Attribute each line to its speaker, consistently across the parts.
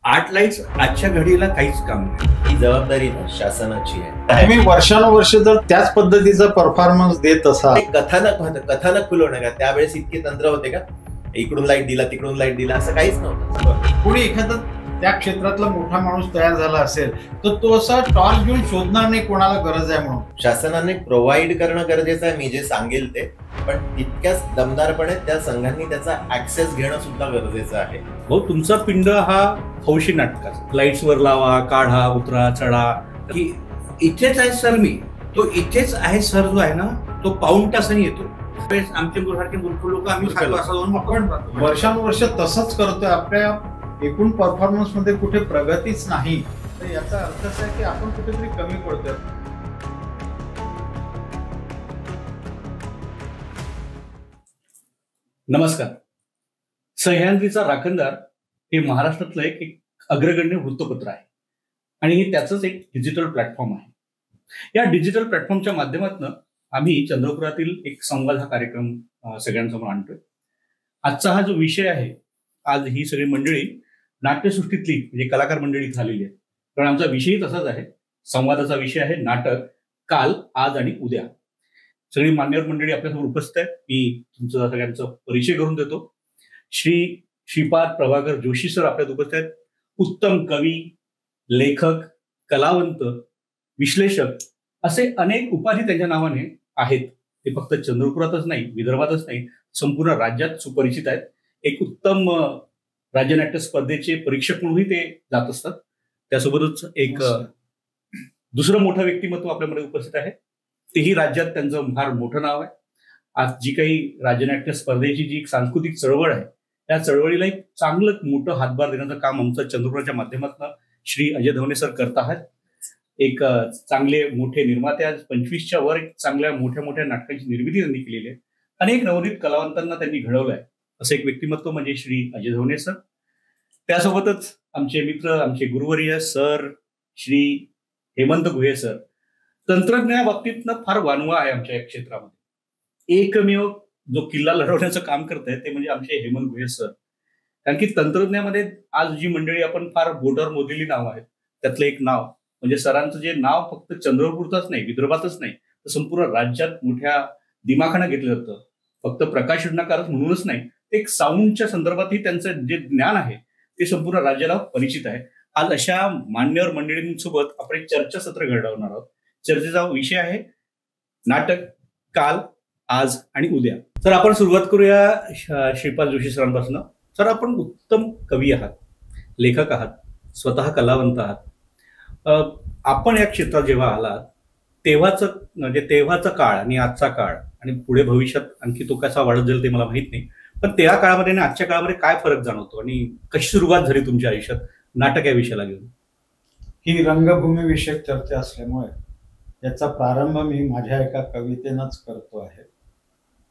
Speaker 1: 8 lights आजच्या घडीला काहीच काम नाही.
Speaker 2: ही जबाबदारी ना शासनाची आहे.
Speaker 3: तुम्ही वर्षानुवर्ष जर त्याच पद्धतीचा परफॉर्मन्स देत असाल,
Speaker 2: कथानक फुलवणं का त्यावेळेस इतके तंत्र होते का? इकडून लाईट दिला तिकडून लाईट दिला असं काहीच नव्हतं.
Speaker 3: कोणी एखादा त्या क्षेत्रातला मोठा माणूस तयार झाला असेल तर तो असा टॉर्च घेऊन शोधणार नाही कोणाला गरज आहे म्हणून.
Speaker 2: शासनाने प्रोव्हाइड करणं गरजेचं आहे, मी जे सांगेल ते, पण तितक्याच दमदारपणे त्या संघांनी त्याचा ऍक्सेस घेणं सुद्धा गरजेचं आहे.
Speaker 1: भाऊ, तुमचा पिंड हा हौशी नाटकाचा, लाईट्स वर लावा, काढा, उतरा, चढा, की इथेच आहे सर, मी तो इथेच आहे सर जो आहे ना तो पाऊण तासाने येतो. आमचे सारखे मूर्ख लोक आम्ही
Speaker 3: आपण वर्षानुवर्ष तसंच करतोय, आपल्या एकूण परफॉर्मन्स मध्ये कुठे प्रगतीच नाही. तर याचा अर्थ असा आहे की आपण कुठेतरी कमी पडतोय.
Speaker 1: नमस्कार. सह्याद्रीचा राखणदार हे महाराष्ट्रातलं एक अग्रगण्य वृत्तपत्र आहे आणि हे त्याचंच एक डिजिटल प्लॅटफॉर्म आहे. या डिजिटल प्लॅटफॉर्मच्या माध्यमातून आम्ही चंद्रपुरातील एक संवाद हा कार्यक्रम सगळ्यांसमोर आणतोय. आजचा हा जो विषय आहे, आज ही सगळी मंडळी नाट्यसृष्टीतली म्हणजे कलाकार मंडळी झालेली आहे, कारण आमचा विषयही तसाच आहे. संवादाचा विषय आहे नाटक, काल, आज आणि उद्या. सगळी मान्यवर मंडळी आपल्यासमोर उपस्थित आहेत. मी तुमचा सगळ्यांचा परिचय करून देतो. श्रीपाद प्रभाकर जोशी सर आपल्यात उपस्थित आहेत. उत्तम कवी, लेखक, कलावंत, विश्लेषक असे अनेक उपाधी त्यांच्या नावाने आहेत. ते फक्त चंद्रपुरातच नाही, विदर्भातच नाही, संपूर्ण राज्यात सुपरिचित आहेत. एक उत्तम राज्यनाट्य स्पर्धेचे परीक्षक म्हणूनही ते जात असतात. त्यासोबतच एक दुसरं मोठं व्यक्तिमत्व आपल्यामध्ये उपस्थित आहे. तेही राज्यात त्यांचं फार मोठं नाव आहे. आज जी काही राज्यनाट्य स्पर्धेची जी सांस्कृतिक चळवळ आहे, त्या चळवळीला एक चांगलं मोठं हातभार देण्याचं काम आमचं चंद्रपुराच्या माध्यमातून श्री अजय धवने सर करत आहेत. एक चांगले मोठे निर्माते, आज 25च्या वर एक चांगल्या मोठ्या नाटकांची निर्मिती त्यांनी केलेली आहे. अनेक नवोदित कलावंतांना त्यांनी घडवलंय. असं एक व्यक्तिमत्व म्हणजे श्री अजय धवने सर. त्यासोबतच आमचे मित्र, आमचे गुरुवर्य सर श्री हेमंत गुहे सर. तंत्रज्ञानाबाबतीतनं फार वानवा आहे आमच्या या क्षेत्रामध्ये. एकमेव जो किल्ला लढवण्याचं काम करत आहे ते म्हणजे आमचे हेमंत गुहे सर. कारण की तंत्रज्ञानामध्ये आज जी मंडळी आपण फार बोटावर मोजलेली नाव आहेत, त्यातलं एक नाव म्हणजे सरांचं जे नाव फक्त चंद्रपूरचाच नाही, विदर्भातच नाही, तर संपूर्ण राज्यात मोठ्या दिमाखानं घेतलं जातं. फक्त प्रकाश योजनाकारच म्हणूनच नाही, एक साऊंडच्या संदर्भातही त्यांचं जे ज्ञान आहे ते संपूर्ण राज्याला परिचित आहे. आज अशा मान्यवर मंडळींसोबत आपण एक चर्चासत्र घडवणार आहोत. चर्चेचा विषय आहे नाटक, काल, आज आणि उद्या. तर आपण सुरुवात करूया श्रीपाद जोशी सरांपासून. सर, आपण उत्तम कवी आहात, लेखक आहात, स्वतः कलावंत आहात. आपण या क्षेत्रात जेव्हा आलात तेव्हाचा काळ आणि आजचा काळ आणि पुढे भविष्यात आणखी तो कसा वाढत जाईल ते मला माहित नाही, पण त्या काळामध्ये आणि आजच्या काळामध्ये काय फरक जाणवतो आणि कशी सुरुवात झाली तुमच्या आयुष्यात नाटक या विषयाला घेऊन?
Speaker 3: ही रंगभूमी विषयक चर्चा असल्यामुळे याचा प्रारंभ मी माझ्या एका कवितेनंच करतो आहे.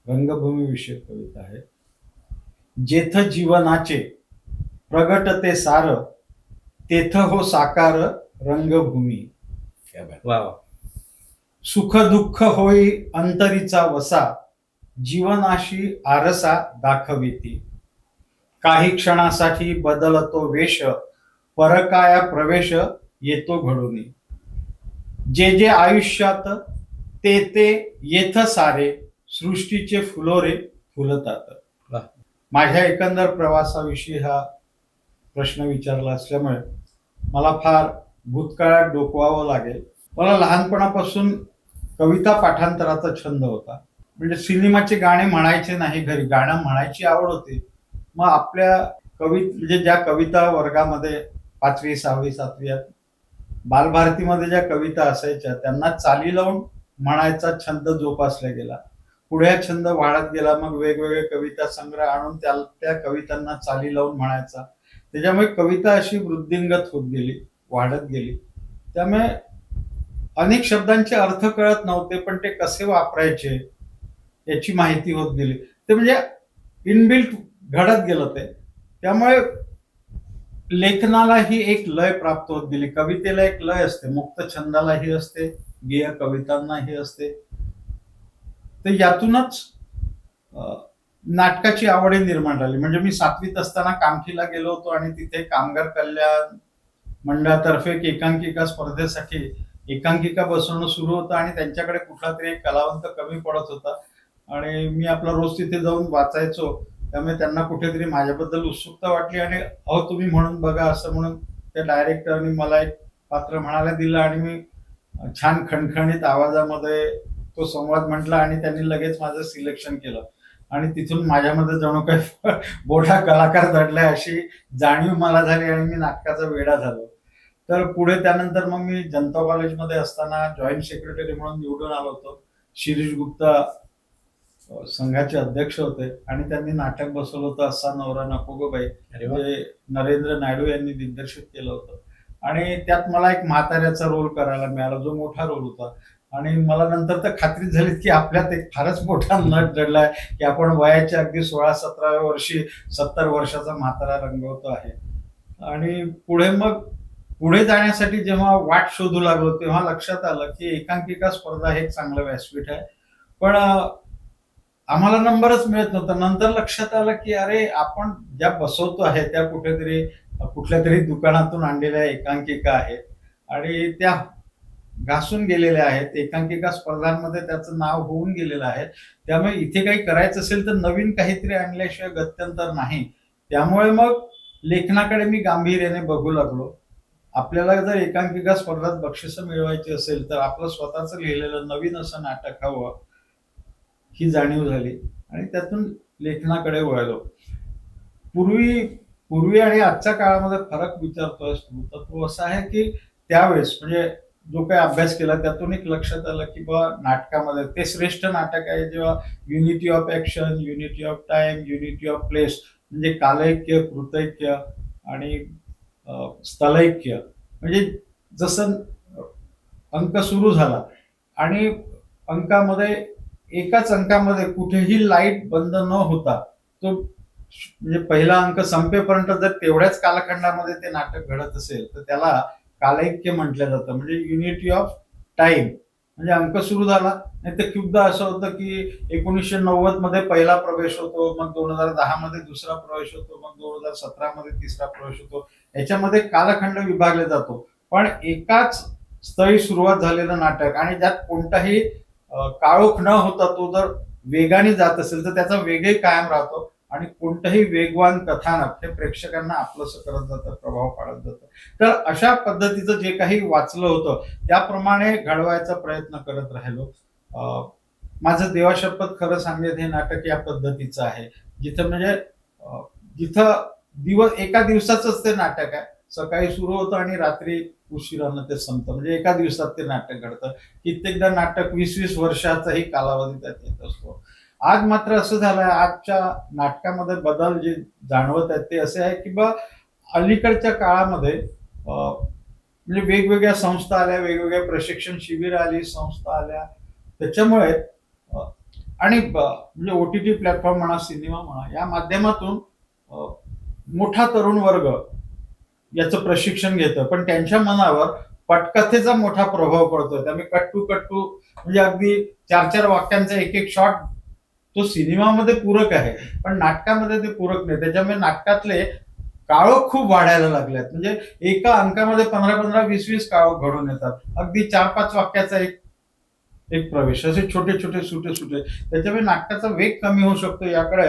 Speaker 3: रंगभूमी विषयक कविता आहे. जेथ जीवनाचे प्रगटते सार, तेथ हो साकार रंगभूमी. सुख दुःख होई अंतरीचा वसा, जीवनाशी आरसा दाखविती. काही क्षणासाठी बदलतो वेश, परकाया प्रवेश येतो घडून. जे आयुष्यात ते येथ सारे, सृष्टीचे फुलोरे फुलतात. माझ्या एकंदर प्रवासाविषयी हा प्रश्न विचारला असल्यामुळे मला फार भूतकाळात डोकवावं लागेल. मला लहानपणापासून कविता पाठांतराचा छंद होता. म्हणजे सिनेमाचे गाणे म्हणायचे नाही, घरी गाणं म्हणायची आवड होती. मग आपल्या म्हणजे ज्या कविता वर्गामध्ये 5वी 6वी 7वी बालभारतीमध्ये ज्या कविता असायच्या त्यांना चाली लावून म्हणायचा छंद जोपासला गेला. पुढे छंद वाढत गेला. मग वेगवेगळे कविता संग्रह आणून त्या कवितांना चाली लावून म्हणायचा. त्याच्यामुळे कविता अशी वृद्धिंगत होत गेली, वाढत गेली. त्यामुळे अनेक शब्दांचे अर्थ कळत नव्हते, पण ते कसे वापरायचे याची माहिती होत गेली. ते म्हणजे इनबिल्ट घडत गेलं ते. त्यामुळे लेखनालाही एक लय प्राप्त होत गेली. कवितेला एक लय असते, मुक्त छंदालाही असते, गेय कवितांनाही असते. तर यातूनच नाटकाची आवडही निर्माण झाली. म्हणजे मी 7वीत असताना कामठीला गेलो होतो आणि तिथे कामगार कल्याण मंडळातर्फे एक एकांकिका स्पर्धेसाठी एकांकिका बसवणं सुरू होतं आणि त्यांच्याकडे कुठला तरी एक कलावंत कमी पडत होता आणि मी आपला रोज तिथे जाऊन वाचायचो. त्यामुळे त्यांना कुठेतरी माझ्याबद्दल उत्सुकता वाटली आणि अहो तुम्ही म्हणून बघा असं म्हणून त्या डायरेक्टरनी मला एक पात्र म्हणायला दिलं आणि मी छान खणखणीत आवाजामध्ये तो संवाद म्हटला आणि त्यांनी लगेच माझं सिलेक्शन केलं आणि तिथून माझ्यामध्ये जणू काही मोठा कलाकार दडलाय अशी जाणीव मला झाली आणि मी नाटकाचा वेडा झालो. तर पुढे त्यानंतर मग मी जनता कॉलेजमध्ये असताना जॉईंट सेक्रेटरी म्हणून निवडून आलो होतो. शिरीष गुप्ता संघाचे अध्यक्ष होते आणि त्यांनी नाटक बसवलं होतं असा नवरा नको गो बाई, जे नरेंद्र नायडू यांनी दिग्दर्शित केलं होतं आणि त्यात मला एक म्हाताऱ्याचा रोल करायला मिळाला जो मोठा रोल होता आणि मला नंतर तर खात्री झाली की आपल्यात एक फारच मोठा नट जडलाय की आपण वयाच्या अगदी 16-17व्या वर्षी 70 वर्षाचा म्हातारा रंगवतो आहे. आणि पुढे जाण्यासाठी जेव्हा वाट शोधू लागलो तेव्हा लक्षात आलं की एकांकिका स्पर्धा हे एक चांगलं व्यासपीठ आहे, पण आम्हाला नंबरच मिळत नव्हता. नंतर लक्षात आलं की अरे आपण ज्या बसवतो आहे त्या कुठल्या तरी दुकानातून आणलेल्या एकांकिका आहेत आणि त्या घासून गेलेल्या आहेत. एकांकिका स्पर्धांमध्ये त्याचं नाव होऊन गेलेलं आहे. त्यामुळे इथे काही करायचं असेल तर नवीन काहीतरी आणल्याशिवाय गत्यंतर नाही. त्यामुळे मग लेखनाकडे मी गांभीर्याने बघू लागलो. आपल्याला जर एकांकिका स्पर्धात बक्षिसं मिळवायची असेल तर आपलं स्वतःचं लिहिलेलं नवीन असं नाटक हवं ही जाणीव झाली आणि त्यातून लेखनाकडे वळलो. पूर्वी आणि आजच्या काळामध्ये फरक विचारतोय तर तो असा आहे की त्यावेळेस म्हणजे जो काही अभ्यास केला त्यातून एक लक्षात आलं की बा नाटकामध्ये ते श्रेष्ठ नाटक आहे जेव्हा unity of action, unity of time, unity of place म्हणजे कालैक्य, कृतैक्य आणि स्थलैक्य. म्हणजे जसं अंक सुरू झाला आणि अंकामध्ये एकाच अंकामध्ये कुठेही लाईट बंद न होता तो म्हणजे पहिला अंक संपेपर्यंत जर तेवढ्याच कालखंडामध्ये ते नाटक घडत असेल तर त्याला कालैक्य म्हटलं जातं. म्हणजे युनिटी ऑफ टाइम म्हणजे अंक सुरू झाला नाही तर खूपदा असं होतं की 1990 मध्ये पहिला प्रवेश होतो, मग 2010 मध्ये दुसरा प्रवेश होतो, मग 2017 मध्ये तिसरा प्रवेश होतो. याच्यामध्ये कालखंड विभागले जातो, पण एकाच स्थळी सुरुवात झालेलं नाटक आणि ज्यात कोणताही काळोख न होता तो जर वेगाने जात असेल तर त्याचा वेगही कायम राहतो आणि कोणतंही वेगवान कथानक हे प्रेक्षकांना आपलंसं करत जातं, प्रभाव पाडत जातं. तर अशा पद्धतीचं जे काही वाचलं होतं त्याप्रमाणे घडवायचा प्रयत्न करत राहिलो. माझं देवाशपथ खरं सांगेल हे नाटक या पद्धतीचं आहे जिथं म्हणजे जिथं एका दिवसाचंच ते नाटक आहे. सकाळी सुरू होतं आणि रात्री उशिरानं ते संपतं. म्हणजे एका दिवसात ते नाटक घडतं. कित्येकदा नाटक 20-20 वर्षाचाही कालावधी त्यात येत असतो. आज मात्र असं झालंय, आजच्या नाटकामध्ये बदल जे जाणवत आहेत ते असे आहे की बा अलीकडच्या काळामध्ये म्हणजे वेगवेगळ्या संस्था आल्या, वेगवेगळ्या प्रशिक्षण शिबिर आली, संस्था आल्या. त्याच्यामुळे आणि म्हणजे OTT प्लॅटफॉर्म म्हणा, सिनेमा म्हणा, या माध्यमातून मोठा तरुण वर्ग याचं प्रशिक्षण घेतं, पण त्यांच्या मनावर पटकथेचा मोठा प्रभाव पडतोय. त्यामुळे कट्टू म्हणजे अगदी 4-4 वाक्यांचा एक शॉट तो सिनेमामध्ये पूरक आहे पण नाटकामध्ये ते पूरक नाही. त्याच्यामुळे नाटकातले काळोख खूप वाढायला लागलेत. म्हणजे एका अंकामध्ये 15-15, 20-20 काळोख घडून येतात. अगदी 4-5 वाक्याचा एक प्रवेश, असे छोटे सुटे. त्याच्यामुळे नाटकाचा वेग कमी होऊ शकतो. याकडे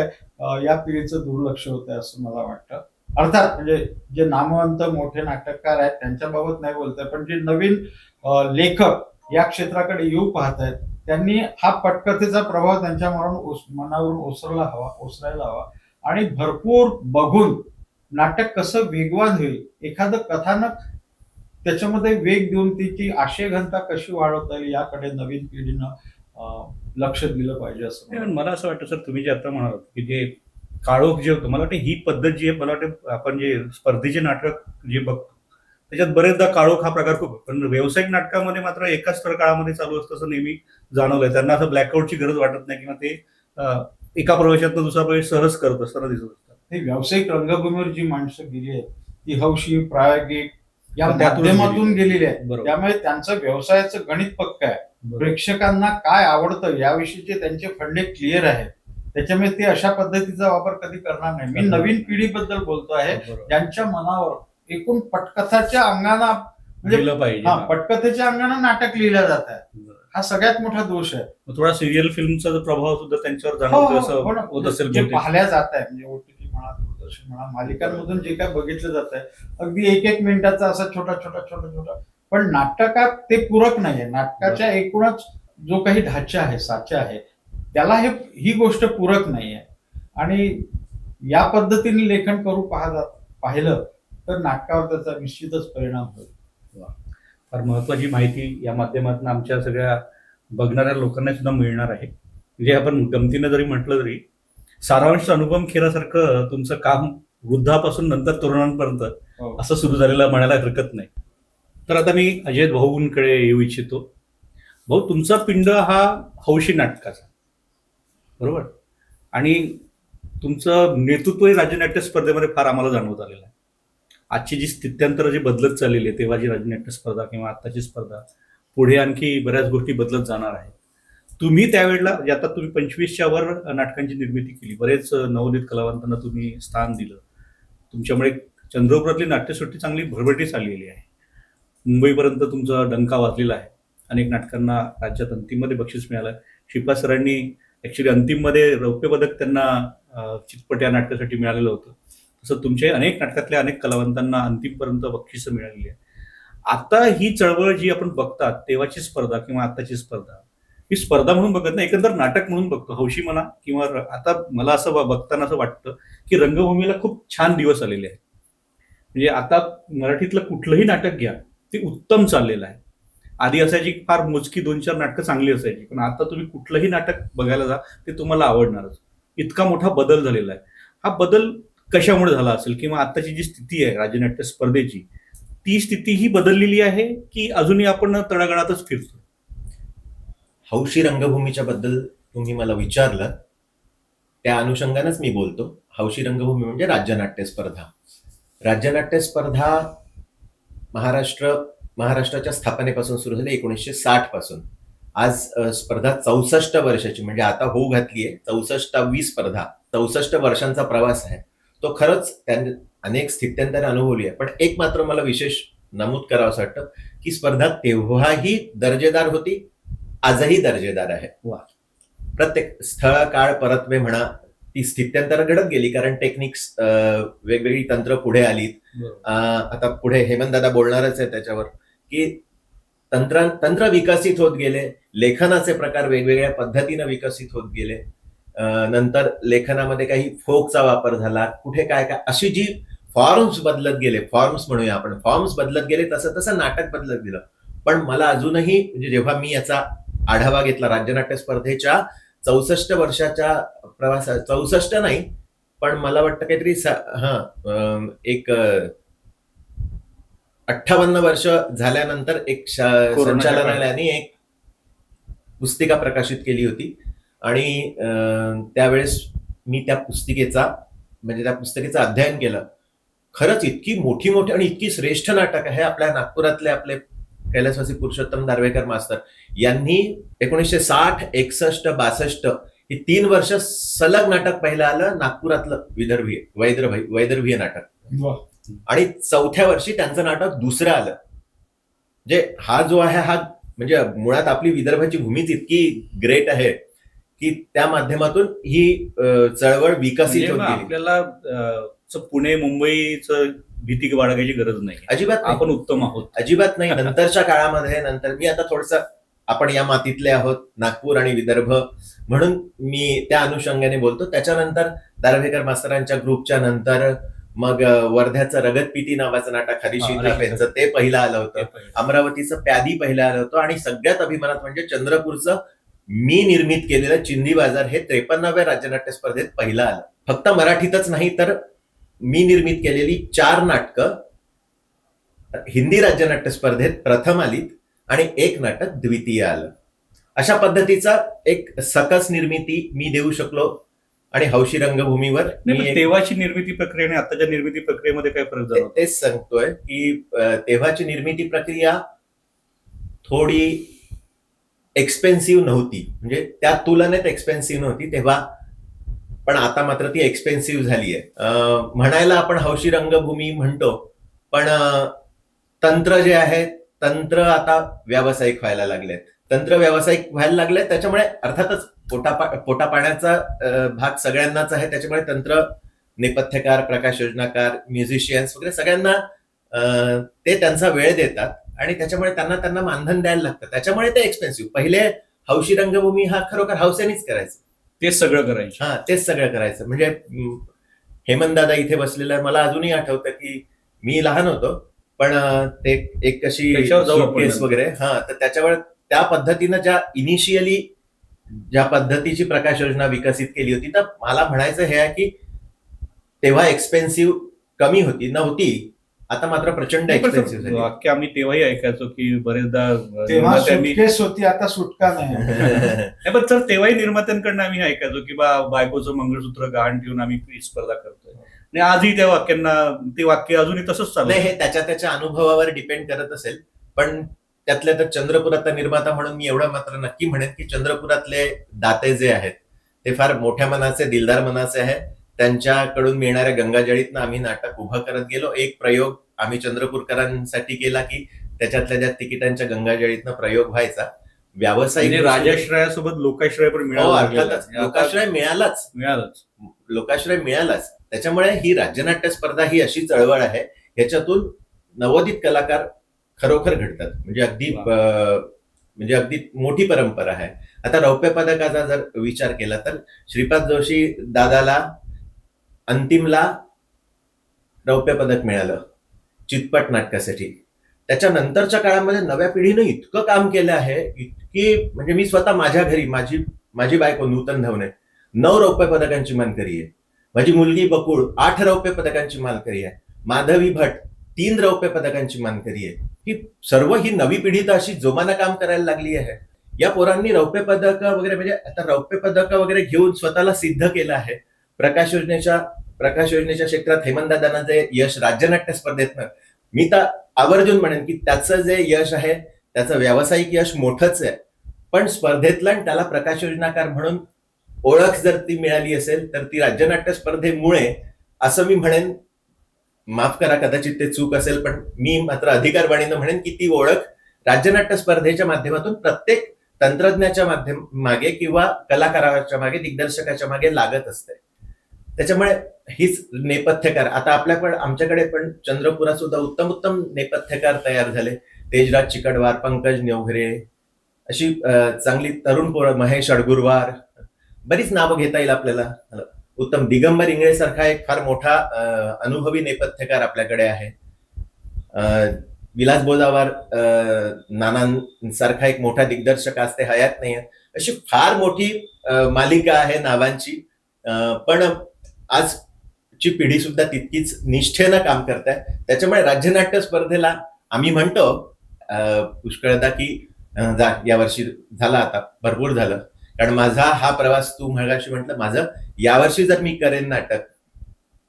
Speaker 3: या पिढीचं दुर्लक्ष होतंय असं मला वाटतं. अर्थात म्हणजे जे नामवंत मोठे नाटककार आहेत त्यांच्याबाबत नाही बोलतोय, पण जे नवीन लेखक या क्षेत्राकडे येऊ पाहत आहेत त्यांनी हा पटकथेचा प्रभाव त्यांच्या मनावरून ओसरायला हवा आणि भरपूर बघून नाटक कसं वेगवान होईल, एखादं कथानक त्याच्यामध्ये वेग देऊन ती आशय घनता कशी वाढवता येईल याकडे नवीन पिढीनं लक्ष दिलं पाहिजे असं
Speaker 1: मला असं वाटतं. सर तुम्ही जे आता म्हणालात की जे काळोख जे होतं, मला वाटतं ही पद्धत जी आहे, मला वाटतं आपण जे स्पर्धेचे नाटक जे बघतो त्याच्यात बरेचदा काळोख हा प्रकार खूप, पण व्यावसायिक नाटकामध्ये मात्र एकाच स्थळ काळामध्ये चालू असतं असं नेहमी जाणवलंय. त्यांना असं ब्लॅकआउटची गरज वाटत नाही किंवा ते एका प्रवेशातनं दुसरा प्रवेश सहज करत असताना दिसत असतात.
Speaker 3: हे व्यावसायिक रंगभूमीवर जी माणसं गेली आहेत ती हौशी, प्रायोगिक या माध्यमातून गेलेली आहे. त्यामुळे त्यांचं व्यवसायाचं गणित पक्क आहे. प्रेक्षकांना काय आवडतं याविषयीचे त्यांचे फंडे क्लिअर आहेत त्याच्यामुळे ते अशा पद्धतीचा वापर कधी करणार नाही. मी नवीन पिढीबद्दल बोलतो आहे, ज्यांच्या मनावर एकूण पटकथाच्या अंगाने म्हणजे
Speaker 1: लिहिलं पाहिजे.
Speaker 3: पटकथेच्या अंगाने नाटक लिहिलं जात आहे, हा सगळ्यात मोठा दोष आहे.
Speaker 1: थोडा सिरियल फिल्मचा प्रभाव सुद्धा त्यांच्यावर जाणवतो असं होत असेल.
Speaker 3: जे पाहिल्या जात आहे म्हणजे OTT म्हणा, दूरदर्शन म्हणा, मालिकांमधून जे काय बघितलं जात आहे, अगदी एक मिनिटाचा असा छोटा छोटा, पण नाटकात ते पूरक नाहीये. नाटकाच्या एकूणच जो काही ढाचा आहे, साचा आहे, त्याला ही गोष्ट पूरक नाहीये. आणि या पद्धतीने लेखन करू पाहिलं तर नाटकावर त्याचा निश्चितच परिणाम होईल.
Speaker 1: फार महत्वाची माहिती या माध्यमातून आमच्या सगळ्या बघणाऱ्या लोकांना सुद्धा मिळणार आहे. म्हणजे आपण गमतीनं जरी म्हटलं तरी सारांश अनुपम खेरासारखं तुमचं काम वृद्धापासून नंतर तरुणांपर्यंत असं सुरू झालेलं म्हणायला हरकत नाही. तर आता मी अजय भाऊंकडे येऊ इच्छितो. भाऊ, तुमचा पिंड हा हौशी नाटकाचा, बरोबर, आणि तुमचं नेतृत्व राज्यनाट्य स्पर्धेमध्ये फार आम्हाला जाणवत आलेलं आहे. आजची जी स्थित्यंतर जी बदलत चाललेली आहे, तेव्हाची राज्यनाट्य स्पर्धा किंवा आत्ताची स्पर्धा, पुढे आणखी बऱ्याच गोष्टी बदलत जाणार आहेत. तुम्ही त्यावेळेला आता तुम्ही 25च्या वर नाटकांची निर्मिती केली, बरेच नवोदित कलावंतांना तुम्ही स्थान दिलं. तुमच्यामुळे चंद्रपुरातली नाट्यसृष्टी चांगली भरभराटीस आलेली आहे. मुंबईपर्यंत तुमचा डंका वाजलेला आहे. अनेक नाटकांना राज्यात अंतिममध्ये बक्षीस मिळालं. शिपा सरांनी ऍक्च्युली अंतिममध्ये रौप्य पदक त्यांना चितपट या नाटकासाठी मिळालेलं होतं. तसं तुमच्या अनेक नाटकातल्या अनेक कलावंतांना अंतिमपर्यंत बक्षीस मिळालेली आहे. आता ही चळवळ जी आपण बघतात, तेव्हाची स्पर्धा किंवा आताची स्पर्धा, ही स्पर्धा म्हणून बघत नाही, एकंदर नाटक म्हणून बघतो. हौशी म्हणा किंवा आता मला असं बघताना असं वाटतं की रंगभूमीला खूप छान दिवस आलेले आहेत. म्हणजे आता मराठीतलं कुठलंही नाटक घ्या, ते उत्तम चाललेलं आहे. आधी असायची फार मोजकी 2-4 नाटकं चांगली असायची, पण आता तुम्ही कुठलंही नाटक बघायला जा, ते तुम्हाला आवडणारच. इतका मोठा बदल झालेला आहे. हा बदल कशामुळे झाला असेल, किंवा आताची जी स्थिती आहे राज्यनाट्य स्पर्धेची, ती स्थिती ही बदललेली आहे की अजूनही आपण तळागाळातच फिरतो?
Speaker 2: हौशी रंगभूमीच्या बद्दल तुम्ही मला विचारलं, त्या अनुषंगानेच मी बोलतो. हौशी रंगभूमी म्हणजे राज्यनाट्य स्पर्धा. राज्यनाट्य स्पर्धा महाराष्ट्राच्या स्थापनेपासून सुरू झाली 1960 पासून. आज स्पर्धा 64 वर्षाची, म्हणजे आता होऊ घातलीये 64वी स्पर्धा. 64 वर्षांचा प्रवास आहे तो. खरंच त्यांनी अनेक स्थित्यंतरे अनुभवली आहे. पण एक मात्र मला विशेष नमूद करावंसं वाटतं की स्पर्धा तेव्हाही दर्जेदार होती, आजही दर्जेदार आहे. प्रत्येक स्थळ काळ परत्वे म्हणा, ती स्थित्यंतर घडत गेली, कारण टेक्निक्स वेगवेगळी तंत्र पुढे आलीत. आता पुढे हेमंतदादा बोलणारच आहे त्याच्यावर, की तंत्र विकसित होत गेले, लेखनाचे प्रकार वेगवेगळ्या पद्धतीने विकसित होत गेले. नंतर लेखनामध्ये काही फोकचा वापर झाला, कुठे काय काय अशी जी फॉर्म्स बदलत गेले, फॉर्म्स म्हणूया आपण, फॉर्म्स बदलत गेले, तसं तसं नाटक बदलत गेलं. पण मला अजूनही, म्हणजे जेव्हा मी याचा आढावा घेतला राज्यनाट्य स्पर्धेच्या 64 वर्षाच्या प्रवासात, 64 नाही पण मला वाटतं काहीतरी एक 58 वर्ष झाल्यानंतर एक संचालनालयाने एक पुस्तिका प्रकाशित केली होती. आणि त्यावेळेस मी त्या पुस्तिकेचं अध्ययन केलं. खरंच इतकी मोठी आणि इतकी श्रेष्ठ नाटक आहे. आपल्या नागपुरातले आपले कैलासवासी पुरुषोत्तम दारव्हेकर मास्तर यांनी 1960, 61, 62 ही 3 वर्ष सलग नाटक पहिलं आलं नागपुरातलं वैदर्भीय नाटक. आणि 4थ्या वर्षी त्यांचं नाटक दुसरं आलं. म्हणजे हा जो आहे, हा म्हणजे मुळात आपली विदर्भाची भूमीच इतकी ग्रेट आहे की त्या माध्यमातून ही चळवळ विकसित होत गेली.
Speaker 1: आपल्याला पुणे मुंबईचं भीती बाळगायची गरज नाही, अजिबात. आपण उत्तम आहोत,
Speaker 2: अजिबात नाही. नंतरच्या काळामध्ये, नंतर मी आता थोडंसं, आपण या मातीतले आहोत, नागपूर आणि विदर्भ, म्हणून मी त्या अनुषंगाने बोलतो. त्याच्यानंतर दारव्हेकर मास्तरांच्या ग्रुपच्या नंतर मग वर्ध्याचं रगतपिती नावाचं नाटक हरिश्री थापेंचं ते पहिलं आलं होतं. अमरावतीचं प्यादी पहिलं आलं होतं. आणि सगळ्यात अभिमानात म्हणजे चंद्रपूरचं मी निर्मित केलेलं चिंदी बाजार हे 53व्या राज्यनाट्य स्पर्धेत पहिलं आलं. फक्त मराठीतच नाही तर मी निर्मित केलेली 4 नाटकं हिंदी राज्यनाट्य स्पर्धेत प्रथम आलीत आणि 1 नाटक द्वितीय आलं. अशा पद्धतीचा एक सकस निर्मिती मी देऊ शकलो. आणि हौशी रंगभूमीवर
Speaker 1: तेव्हाची निर्मिती प्रक्रिया आणि आताच्या निर्मिती प्रक्रियेमध्ये काय फरक झाला?
Speaker 2: तेच सांगतोय की तेव्हाची निर्मिती प्रक्रिया थोडी एक्सपेन्सिव्ह नव्हती, म्हणजे त्या तुलनेत एक्सपेन्सिव्ह नव्हती. तेव्हा पण आता मात्र ती एक्सपेन्सिव्ह झाली आहे. म्हणायला आपण हौशी रंगभूमी म्हणतो, पण तंत्र जे आहे, तंत्र आता व्यावसायिक व्हायला लागलेत. तंत्र व्यावसायिक व्हायला लागलेत, त्याच्यामुळे अर्थातच पोटा पाण्याचा भाग सगळ्यांनाच आहे. त्याच्यामुळे तंत्र नेपथ्यकार, प्रकाश योजनाकार, म्युझिशियन्स वगैरे सगळ्यांना ते त्यांचा वेळ देतात आणि त्याच्यामुळे त्यांना मानधन द्यायला लागतं. त्याच्यामुळे ते एक्सपेन्सिव्ह. पहिले हौशी रंगभूमी हा खरोखर हौसेनेच करायचं,
Speaker 1: तेच सगळं करायचं.
Speaker 2: तेच सगळं करायचं. म्हणजे हेमंत दादा इथे बसलेला, मला अजूनही आठवतं की मी लहान होतो, पण ते एक अशी केस वगैरे तर त्याच्यावर त्या पद्धतीनं ज्या इनिशियली ज्या पद्धतीची प्रकाश योजना विकसित केली होती, तर मला म्हणायचं हे आहे की तेव्हा एक्सपेन्सिव्ह कमी नव्हती, आता मात्र प्रचंड एक्सपेन्सिव्ह झाली.
Speaker 1: वाक्य आम्ही तेव्हाही ऐकायचो की बरेचदा
Speaker 3: होती, आता सुटका नाही.
Speaker 1: पण सर तेव्हाही निर्मात्यांकडनं आम्ही ऐकायचो की बायकोचं मंगळसूत्र गहाण ठेवून आम्ही स्पर्धा करतोय, आणि आजही त्या वाक्यांना ते वाक्य अजूनही तसंच चालू आहे.
Speaker 2: हे त्याच्या अनुभवावर डिपेंड करत असेल, पण त्यातल्या तर चंद्रपुरातला निर्माता म्हणून मी एवढं मात्र नक्की म्हणेन की चंद्रपुरातले दाते जे आहेत ते फार मोठ्या मनाचे, दिलदार मनाचे आहेत. त्यांच्याकडून मिळणाऱ्या गंगाजळीतनं आम्ही नाटक उभं करत गेलो. एक प्रयोग आम्ही चंद्रपूरकरांसाठी केला की त्याच्यातल्या ज्या तिकिटांच्या गंगाजळीतनं प्रयोग व्हायचा. व्यावसायिक
Speaker 1: राजाश्रयासोबत लोकाश्रय पण
Speaker 2: अर्थातच लोकाश्रय मिळालाच. त्याच्यामुळे ही राज्यनाट्य स्पर्धा ही अशी चळवळ आहे, ह्याच्यातून नवोदित कलाकार खरोखर घडतात. म्हणजे अगदी मोठी परंपरा आहे. आता रौप्य पदकाचा जर विचार केला तर श्रीपाद जोशी दादाला अंतिमला रौप्य पदक मिळालं चितपट नाटकासाठी. त्याच्यानंतरच्या काळामध्ये नव्या पिढीनं इतकं काम केलं आहे, इतकी म्हणजे मी स्वतः माझ्या घरी माझी बायको नूतन धवने 9 रौप्य पदकांची मानकरी आहे. माझी मुलगी बकुळ 8 रौप्य पदकांची मानकरी आहे. माधवी भट 3 रौप्य पदकांची मानकरी आहे. ही नवी पिढी तर अशी जोमानं काम करायला लागली आहे. या पोरांनी रौप्य पदक वगैरे, म्हणजे आता रौप्य पदक वगैरे घेऊन स्वतःला सिद्ध केलं आहे. प्रकाश योजनेच्या क्षेत्रात हेमंतदादांना जे यश राज्यनाट्य स्पर्धेतनं, मी तर आवर्जून म्हणेन की त्याचं जे यश आहे त्याचं व्यावसायिक यश मोठंच आहे, पण स्पर्धेतलं आणि त्याला प्रकाश योजनाकार म्हणून ओळख जर ती मिळाली असेल तर ती राज्यनाट्य स्पर्धेमुळे, असं मी म्हणेन. माफ करा, कदाचित ते चूक असेल, पण मी मात्र अधिकारवाणीनं म्हणेन की ती ओळख राज्यनाट्य स्पर्धेच्या माध्यमातून प्रत्येक तंत्रज्ञाच्या मागे किंवा कलाकाराच्या मागे, दिग्दर्शकाच्या मागे लागत असते. त्याच्यामुळे हीच नेपथ्यकार, आता आमच्याकडे पण चंद्रपुरात सुद्धा उत्तम नेपथ्यकार तयार झाले. तेजराज चिकडवार, पंकज नेवघरे, अशी चांगली तरुण पोरं, महेश अडगुरवार, बरीच नावं घेता येईल आपल्याला. उत्तम दिगंबर इंगळे सारखा एक फार मोठा अनुभवी नेपथ्यकार आपल्याकडे आहे. विलास बोजावार नानांसारखा एक मोठा दिग्दर्शक आज ते हयात नाही आहे. अशी फार मोठी मालिका आहे नावांची, पण आजची पिढी सुद्धा तितकीच निष्ठेनं काम करत आहे. त्याच्यामुळे राज्यनाट्य स्पर्धेला आम्ही म्हणतो पुष्कळदा की यावर्षी झाला, आता भरपूर झालं, कारण माझा हा प्रवास, तू मगाशी म्हटलं माझं यावर्षी जर मी करेन नाटक,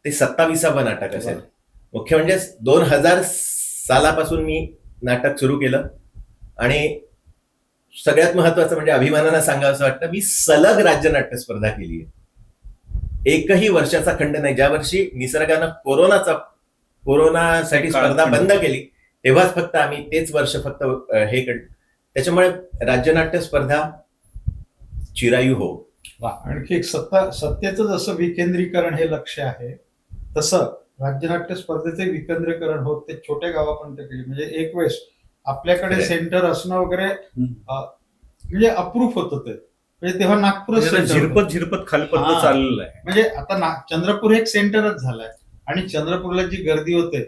Speaker 2: ते 27वे नाटक असेल. मुख्य म्हणजे 2000 सालापासून मी नाटक सुरू केलं, आणि सगळ्यात महत्वाचं म्हणजे अभिमानानं सांगावं असं वाटतं, मी सलग राज्यनाट्य स्पर्धा केली आहे. एकही वर्षाचा खंड नाही. ज्या वर्षी निसर्गानं कोरोनासाठी स्पर्धा बंद केली तेव्हाच फक्त आम्ही तेच वर्ष फक्त हे केलं. त्याच्यामुळे राज्यनाट्य स्पर्धा चिरायू हो.
Speaker 3: आणखी एक सत्तेचं जसं विकेंद्रीकरण हे लक्ष्य आहे, तसं राज्यनाट्य स्पर्धेचे विकेंद्रीकरण होत ते छोट्या गावापर्यंत केले. म्हणजे एक वेळेस आपल्याकडे सेंटर असणं वगैरे म्हणजे अप्रूव्ह होतं ते. म्हणजे तेव्हा नागपूर
Speaker 1: झिरपत खालपर्यंत चाललेलं आहे.
Speaker 3: म्हणजे आता चंद्रपूर एक सेंटरच झालंय, आणि चंद्रपूरला जी गर्दी होते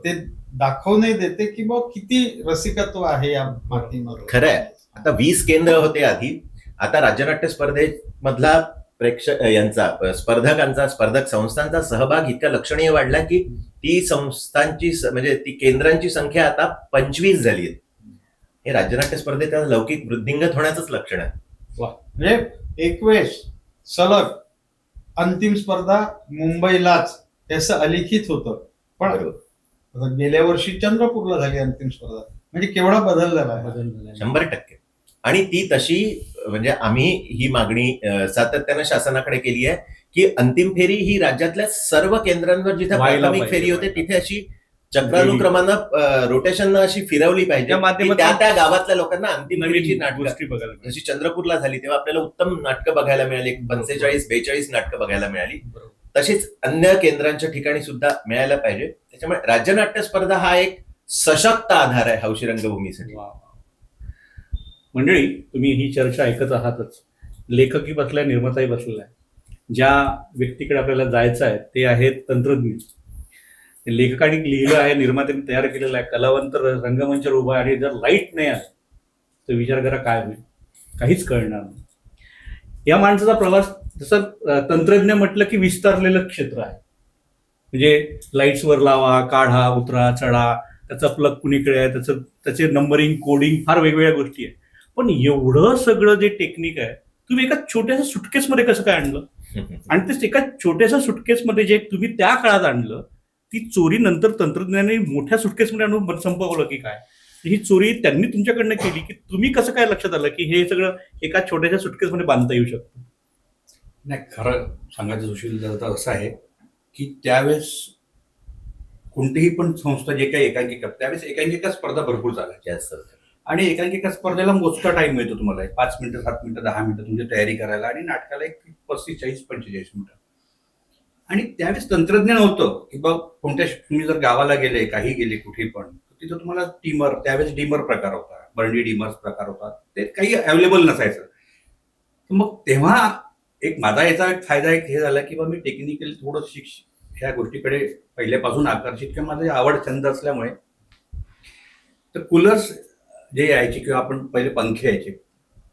Speaker 3: ते दाखवू नाही देते की बा किती रसिकत्व आहे या मातीमध्ये.
Speaker 2: खरंय. आता 20 केंद्र होते आधी, आता राज्यनाट्य स्पर्धेमधला स्पर्धक संस्थांचा सहभाग इतका लक्षणीय वाढला की ती संस्थांची म्हणजे ती केंद्रांची संख्या आता 25 झाली आहे. हे राज्यनाट्य स्पर्धेत लौकिक वृद्धिंगत होण्याचंच लक्षण आहे.
Speaker 3: म्हणजे एक वेळेस सलग अंतिम स्पर्धा मुंबईलाच त्याचं अलिखित होतं, पण गेल्या वर्षी चंद्रपूरला झाली अंतिम स्पर्धा. म्हणजे केवढा बदल झाला आहे.
Speaker 2: 100%. आणि ती तशी, म्हणजे आम्ही ही मागणी सातत्यानं शासनाकडे केली आहे की अंतिम फेरी ही राज्यातल्या सर्व केंद्रांवर जिथे
Speaker 1: व्हायला
Speaker 2: प्राथमिक
Speaker 1: पाहिजे,
Speaker 2: फेरी होते
Speaker 1: व्हायला.
Speaker 2: तिथे अशी चक्रानुक्रमानं रोटेशननं अशी फिरवली पाहिजे
Speaker 1: त्या माध्यमातून
Speaker 2: की त्या त्या गावातल्या लोकांना अंतिम फेरीची
Speaker 1: नवीन
Speaker 2: नाटकं,
Speaker 1: गोष्टी बघायला मिळतात.
Speaker 2: जशी चंद्रपूरला झाली तेव्हा आपल्याला उत्तम नाटकं बघायला मिळाली, 45-42 नाटकं बघायला मिळाली.
Speaker 1: बरोबर.
Speaker 2: तशीच अन्य केंद्रांच्या ठिकाणी सुद्धा मिळायला पाहिजे. त्याच्यामुळे राज्यनाट्य स्पर्धा हा एक सशक्त आधार आहे हौशी रंगभूमीसाठी.
Speaker 1: वा. मंडळी, तुम्ही ही चर्चा ऐकत आहातच. लेखकी बसलाय, निर्माताही बसलेला आहे. ज्या व्यक्तीकडे आपल्याला जायचं आहे ते आहेत तंत्रज्ञ. लेखकाने लिहिलं आहे, निर्मात्याने तयार केलेलं आहे, कलावंत रंगमंचावर उभा आहे, आणि जर लाईट नाही आलं तर विचार करा काय होईल, काहीच कळणार नाही. या माणसाचा प्रवास, जसं तंत्रज्ञ म्हटलं की विस्तारलेलं क्षेत्र आहे. म्हणजे लाईट्सवर लावा, काढा, उतरा, चढा, त्याचा प्लग कुणीकडे आहे, त्याचे नंबरिंग, कोडिंग, फार वेगवेगळ्या गोष्टी आहेत. पण एवढं सगळं जे टेक्निक आहे तुम्ही एका छोट्याशा सुटकेसमध्ये कसं काय आणलं? आणि ते एका छोट्याशा सुटकेसमध्ये जे तुम्ही त्या काळात आणलं, ती चोरी नंतर तंत्रज्ञानाने मोठ्या सुटकेसमध्ये आणून संपवलं की काय? ही चोरी त्यांनी तुमच्याकडनं केली की तुम्ही कसं काय लक्षात आलं की हे सगळं एका छोट्याशा सुटकेसमध्ये बांधता येऊ शकतं?
Speaker 4: नाही, खरं सांगायचं सुशील तर असं आहे की त्यावेळेस कोणतीही पण संस्था जे काही एकांकिका, त्यावेळेस एकांकिका स्पर्धा भरपूर चालायच्या
Speaker 2: जास्त.
Speaker 4: आणि एकांकिका स्पर्धेला मोजका टाइम मिळतो तुम्हाला, 5 मिनिटं, 7 मिनिटं, 10 मिनिटं तुमची तयारी करायला, आणि नाटकाला एक 35-40-45 मिनिटं. आणि त्यावेळेस तंत्रज्ञ नव्हतं की बा कोणत्या, तुम्ही जर गावाला गेले, काही गेले कुठे पण, तिथं तुम्हाला डिमर, त्यावेळेस डिमर प्रकार होता, बर्नी डिमर्स प्रकार होता, ते काही अवेलेबल नसायचं. तर मग तेव्हा एक माझा याचा एक फायदा एक हे झाला की बा मी टेक्निकली थोडं ह्या गोष्टीकडे पहिल्यापासून आकर्षित, किंवा माझी आवड छंद असल्यामुळे. तर कूलर्स जे यायचे किंवा आपण पहिले पंखे यायचे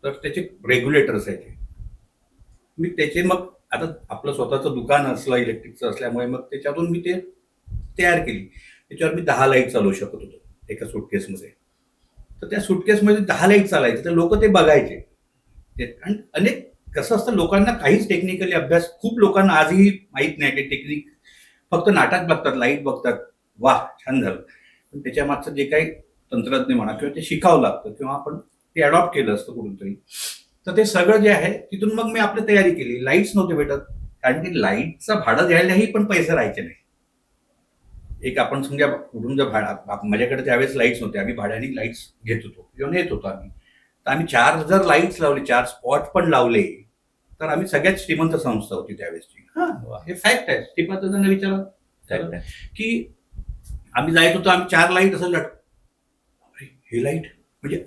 Speaker 4: तर त्याचे रेग्युलेटर्स यायचे. मी त्याचे मग आता आपलं स्वतःचं दुकान असलं इलेक्ट्रिकचं असल्यामुळे मग त्याच्यातून मी ते तयार केली. त्याच्यावर मी 10 लाईट चालवू शकत होतो एका सुटकेसमध्ये. तर त्या सुटकेसमध्ये 10 लाईट चालायचे, तर लोक ते बघायचे. आणि अनेक कसं असतं, लोकांना काहीच टेक्निकली अभ्यास, खूप लोकांना आजही माहीत नाही की टेक्निक, फक्त नाटक बघतात, लाईट बघतात, वाह छान झालं, पण त्याच्या मागचं जे काही तंत्रज्ञ म्हणा किंवा ते शिकावं लागतं किंवा आपण ते अडॉप्ट केलं असतं कुठून तरी. तर ते सगळं जे आहे तिथून मग मी आपली तयारी केली. लाईट्स नव्हते भेटत, कारण की लाईटचं भाडं द्यायलाही पण पैसे राहायचे नाही. एक आपण समजा कुठून जर भाडा, माझ्याकडे त्यावेळेस लाईट्स नव्हते, आम्ही भाड्याने लाईट्स घेत होतो किंवा नेत होतो आम्ही. तर आम्ही 4 जर लाईट्स लावले, 4 स्पॉट पण लावले, तर आम्ही सगळ्यात श्रीमंत संस्था होती त्यावेळेसची. हे फॅक्ट आहे. श्रीमंतांना विचारा की आम्ही जायत होतो, आम्ही 4 लाईट असं हे लाईट म्हणजे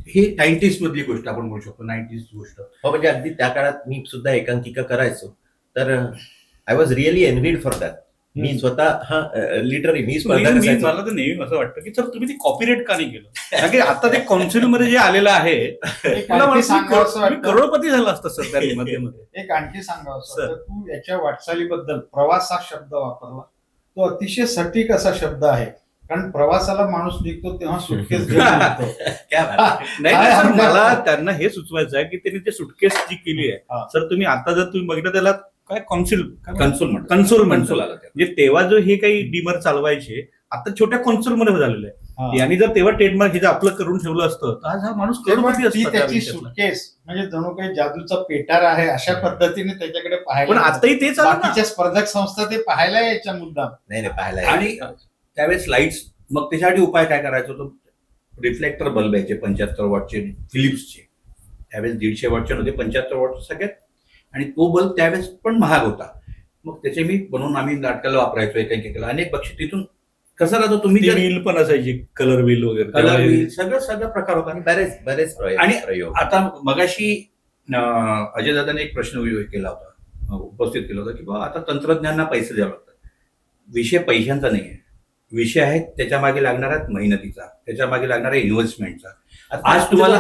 Speaker 4: ही 90s मधली गोष्ट आपण बोलू शकतो, 90s गोष्ट.
Speaker 2: हो, म्हणजे अगदी त्या काळात मी सुद्धा एकांकिका करायचो, तर I was really envied for that. मी स्वतः लिटरली मी स्पर्धा करायचो.
Speaker 1: मला तर नेहमी असं वाटतं की सर तुम्ही ते कॉपीराईट का नाही केलं? कारण की आता ते काउन्सिल मध्ये जे आलेलं आहे, मला वाटतं करोडपती झाला असतं सर त्या मध्ये.
Speaker 3: एक आणखी सांगावं असं, तू याच्या वाटचालीबद्दल प्रवास हा शब्द वापरला, तो अतिशय सटीक असा शब्द आहे. कारण प्रवासाला माणूस निघतो तेव्हा सुटकेस घेऊन निघतो.
Speaker 1: नाही सर, मला त्यांना हे सुचवायचं आहे की त्यांनी ते सुटकेस जी केली आहे, सर तुम्ही आता जर तुम्ही बघितलं त्याला काय कन्सोल आला, म्हणजे तेव्हा जो हे काही डिमर चालवायचे आता छोट्या कन्सोल मध्ये झालेलं आहे. यांनी जर तेव्हा ट्रेडमार्क हे जर आपलं करून ठेवलं असतं तर आज हा माणूस करोडपती असतो.
Speaker 3: त्याची सुटकेस म्हणजे जणू काही जादूचा पेटार आहे अशा पद्धतीने त्याच्याकडे पाहायला.
Speaker 1: पण आताही तेच
Speaker 3: बाकीच्या स्पर्धक संस्था ते पाहायला यायच्या मुद्दा
Speaker 2: नाही पाहायला.
Speaker 4: आणि त्यावेळेस लाईट्स, मग त्याच्यासाठी उपाय काय करायचा होतो, रिफ्लेक्टर बल्ब यायचे 75 वॉटचे फिलिप्सचे. त्यावेळेस 150 वॉटचे नव्हते, 75 वॉट सगळ्यात. आणि तो बल्ब त्यावेळेस पण महाग होता. मग त्याचे मी बनवून आम्ही नाटकाला वापरायचो एकांकिकेला. अनेक बक्षीस तिथून कसं राहतो, तुम्ही
Speaker 1: व्हील पण असायची, कलर व्हील वगैरे,
Speaker 4: कलर व्हील, सगळं प्रकार होता.
Speaker 2: आणि बरेच
Speaker 4: आणि
Speaker 2: प्रयोग.
Speaker 4: आता मगाशी अजय दादाने एक प्रश्न केला होता, उपस्थित केला होता की बा आता तंत्रज्ञांना पैसे द्यावे लागतात. विषय पैशांचा नाही आहे, विषय आहे त्याच्या मागे लागणाऱ्या मेहनतीचा, त्याच्या मागे लागणाऱ्या इन्व्हेस्टमेंटचा. आज तुम्हाला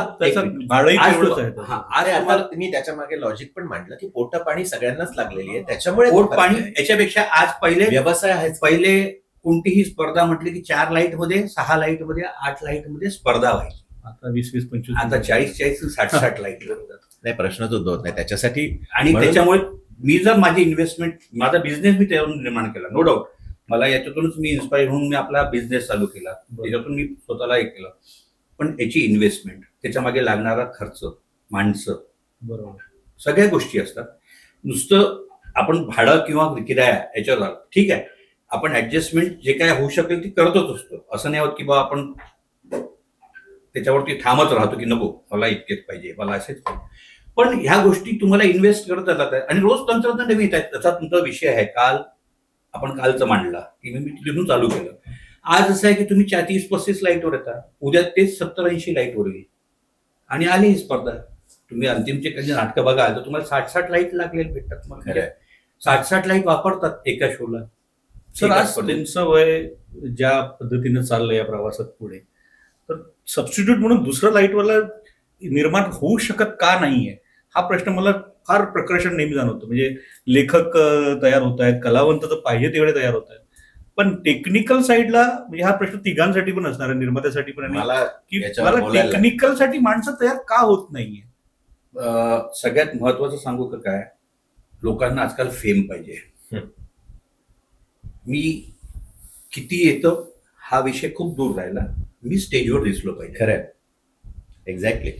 Speaker 2: आता मी त्याच्या मागे लॉजिक पण मांडलं की पोट पाणी सगळ्यांनाच लागलेली आहे, त्याच्यामुळे
Speaker 4: पोट पाणी. याच्यापेक्षा आज पहिले
Speaker 2: व्यवसाय आहे.
Speaker 4: पहिले कोणतीही स्पर्धा म्हटली की 4 लाईट मध्ये, 6 लाईट मध्ये, 8 लाईट मध्ये स्पर्धा व्हायची.
Speaker 1: आता 20-25,
Speaker 4: आता 40-40, 60-60 लाईट
Speaker 2: नाही, प्रश्नच उद्भवत नाही त्याच्यासाठी.
Speaker 4: आणि त्याच्यामुळे मी जर माझी इन्व्हेस्टमेंट, माझा बिझनेस मी त्यावरून निर्माण केला, नो डाऊट. मला याच्यातूनच मी इन्स्पायर होऊन मी आपला बिझनेस चालू केला, त्याच्यातून मी स्वतःला एक केलं. पण याची इन्व्हेस्टमेंट, त्याच्या मागे लागणारा खर्च, माणसं,
Speaker 1: बरोबर,
Speaker 4: सगळ्या गोष्टी असतात. नुसतं आपण भाडं किंवा किराया याच्यावर ठीक आहे, आपण ऍडजस्टमेंट जे काय होऊ शकेल ती करतच असतो. असं नाही होत की बा आपण त्याच्यावरती ठामच राहतो की नको मला इतकेच पाहिजे, मला असेच पाहिजे. पण ह्या गोष्टी तुम्हाला इन्व्हेस्ट करत जातात आणि रोज तंत्रज्ञान नवीन येत आहेत. त्याचा तुमचा विषय आहे आपण कालचं मांडला की मी तिथून चालू केलं. आज असं आहे की तुम्ही 30-35 लाईटवर येता, उद्या तेच 70-80 लाईटवर येईल आणि आली ही स्पर्धा. तुम्ही अंतिमचे काही नाटकं बघाल तर तुम्हाला 60-60 लाईट लागलेले भेटतात. तुम्हाला 60-60 लाईट वापरतात एका शोला.
Speaker 1: सर आज त्यांचं वय ज्या पद्धतीनं चाललंय या प्रवासात पुढे, तर सबस्टिट्यूट म्हणून दुसरं लाईटवाला निर्माण होऊ शकत का नाहीये हा प्रश्न मला फार प्रकर्षण नेहमी जाणवतो. म्हणजे लेखक तयार होत आहेत, कलावंत तर पाहिजे तेवढे तयार होत आहेत, पण टेक्निकल साईडला म्हणजे हा प्रश्न तिघांसाठी पण असणार आहे, निर्मात्यासाठी पण,
Speaker 2: मला
Speaker 1: टेक्निकल साठी माणसं तयार का होत नाहीये.
Speaker 4: सगळ्यात महत्वाचं सांगू का काय, लोकांना आजकाल फेम पाहिजे. मी किती येतं हा विषय खूप दूर राहिला, मी स्टेजवर दिसलो पाहिजे.
Speaker 2: खरंय, एक्झॅक्टली.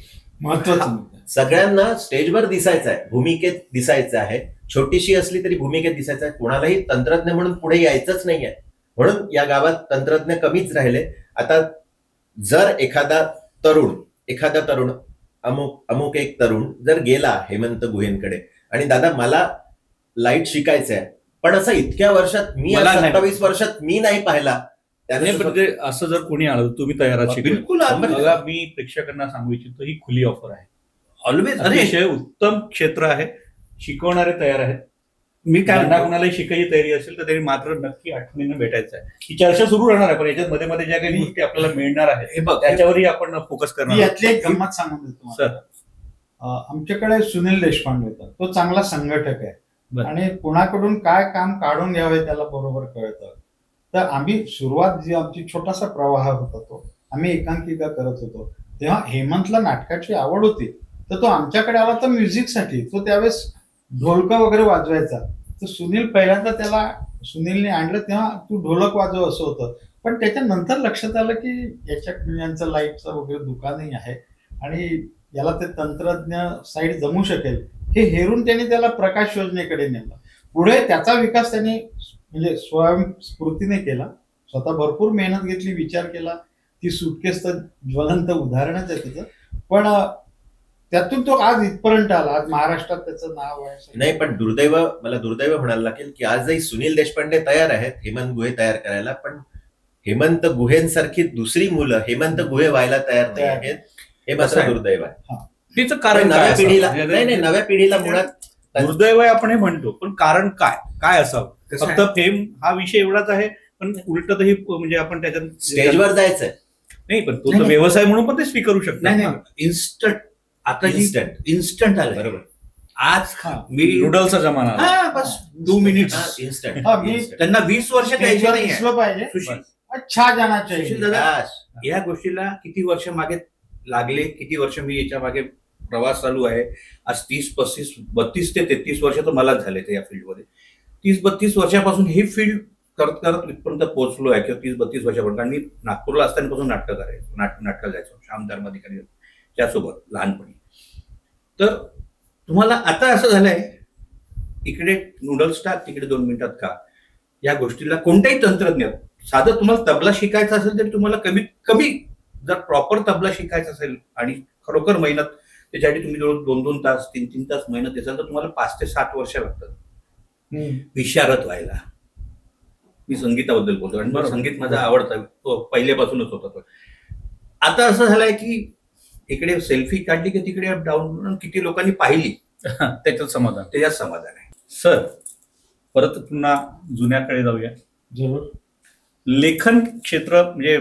Speaker 3: महत्वाचं
Speaker 2: सगळ्यांना स्टेजवर दिसायचं आहे, भूमिकेत दिसायचं आहे, छोटीशी असली तरी भूमिकेत दिसायचं आहे. कोणालाही तंत्रज्ञ म्हणून पुढे यायचंच नाहीये, म्हणून या गावात तंत्रज्ञ कमीच राहिले. आता जर एखादा तरुण अमुक एक तरुण जर गेला हेमंत गुहेंकडे आणि दादा मला लाईट शिकायचंय, पण असं इतक्या वर्षात मी 27 वर्षात मी नाही पाहिला,
Speaker 1: त्याने असं जर कोणी आलं तुम्ही तयार आहात
Speaker 4: बिलकुल.
Speaker 1: मला मी प्रेक्षकांना सांगू इच्छितो ही खुली ऑफर आहे.
Speaker 4: ऑलवेज
Speaker 1: अतिशय उत्तम क्षेत्र आहे, शिकवणारे तयार आहेत. मी काय कोणालाही शिकायची तयारी असेल तर त्यांनी मात्र नक्की आठवणीनं भेटायचं आहे. ही चर्चा सुरू राहणार आहे, पण याच्यात मध्ये मध्ये ज्या काही गोष्टी आपल्याला मिळणार आहेत त्याच्यावरही आपण फोकस करणार.
Speaker 3: यातली एक गंमत सांगून देतो
Speaker 1: सर.
Speaker 3: आमच्याकडे सुनील देशपांडे होता, तो चांगला संघटक आहे आणि कुणाकडून काय काम काढून घ्यावे त्याला बरोबर कळतं. तर आम्ही सुरुवात जी आमची छोटासा प्रवाह होता तो आम्ही एकांकिका करत होतो तेव्हा हेमंतला नाटकाची आवड होती, तर तो आमच्याकडे आला तर म्युझिकसाठी. तो त्यावेळेस ढोलक वगैरे वाजवायचा, तर सुनील पहिल्यांदा सुनीलने आणलं तेव्हा तू ढोलक वाजव असं होतं. पण त्याच्यानंतर लक्षात आलं की यांचं लाईटचं वगैरे दुकानही आहे आणि याला ते तंत्रज्ञ साईड जमू शकेल हे हेरून त्यांनी त्याला प्रकाश योजनेकडे नेलं. पुढे त्याचा विकास त्यांनी म्हणजे स्वयंस्फूर्तीने केला, स्वतः भरपूर मेहनत घेतली, विचार केला. ती सुटकेस तर ज्वलंत उदाहरणच आहे त्याचं, पण त्यातून तो आज इथपर्यंत आला. आज महाराष्ट्रात त्याचं नाव आहे.
Speaker 2: नाही, पण मला दुर्दैव म्हणायला लागेल की आजही सुनील देशपांडे तयार आहेत हेमंत गुहे तयार करायला, पण हेमंत गुहेंसारखी दुसरी मुलं हेमंत गुहे व्हायला तयार नाही आहेत, हे मात्र दुर्दैव आहे.
Speaker 1: तिचं कारण
Speaker 2: नव्या पिढीला नव्या पिढीला मुळात
Speaker 1: दुर्दैव आहे आपण हे म्हणतो, पण कारण काय असावं. फक्त फेम हा विषय एवढाच आहे, पण उलटतही म्हणजे आपण त्याच्यात
Speaker 2: स्टेजवर जायचंय
Speaker 1: नाही, पण तो व्यवसाय म्हणून पण ते स्वीकारू शकतो.
Speaker 4: इन्स्टंट आता इन्स्टंट आलं.
Speaker 2: बरोबर.
Speaker 4: आज मी
Speaker 1: नूडल्सचा जमाना
Speaker 4: बस 2 मिनिट्स
Speaker 2: इन्स्टंट.
Speaker 4: त्यांना 20 वर्ष द्यायची नाही
Speaker 3: पाहिजे. अच्छा जाना चाहिए.
Speaker 4: या गोष्टीला किती वर्ष मागे लागले, किती वर्ष मी याच्या मागे प्रवास चालू आहे. आज 30-35 32 ते 33 वर्ष तर मलाच झाले या फील्डमध्ये. 30-32 वर्षापासून हे फील्ड करत करत इथपर्यंत पोहोचलो आहे, किंवा 30-32 वर्षापर्यंत. कारण मी नागपूरला असतानापासून नाटकं करायचो, नाटकाला जायचो श्याम धर्माधिकारी त्यासोबत लहानपणी. तर तुम्हाला आता असं झालंय, इकडे नूडल्स टाक, तिकडे 2 मिनिटात का. या गोष्टीला कोणत्याही तंत्रज्ञ, साधं तुम्हाला तबला शिकायचा असेल तरी तुम्हाला कमीत कमी जर प्रॉपर तबला शिकायचा असेल आणि खरोखर मेहनत त्याच्यासाठी तुम्ही 2-2 तास 3-3 तास मेहनत असेल तर तुम्हाला 5 ते 7 वर्ष लागतात विशारद व्हायला. मी संगीताबद्दल बोलतो आणि संगीत माझा आवडता, तो पहिल्यापासूनच होता. आता असं झालंय की इकडे सेल्फी काढली की तिकडे डाऊन किती लोकांनी पाहिली, त्याच्यात समाधान आहे.
Speaker 1: सर, परत पुन्हा जुन्याकडे जाऊया.
Speaker 3: जरूर.
Speaker 1: लेखन क्षेत्र म्हणजे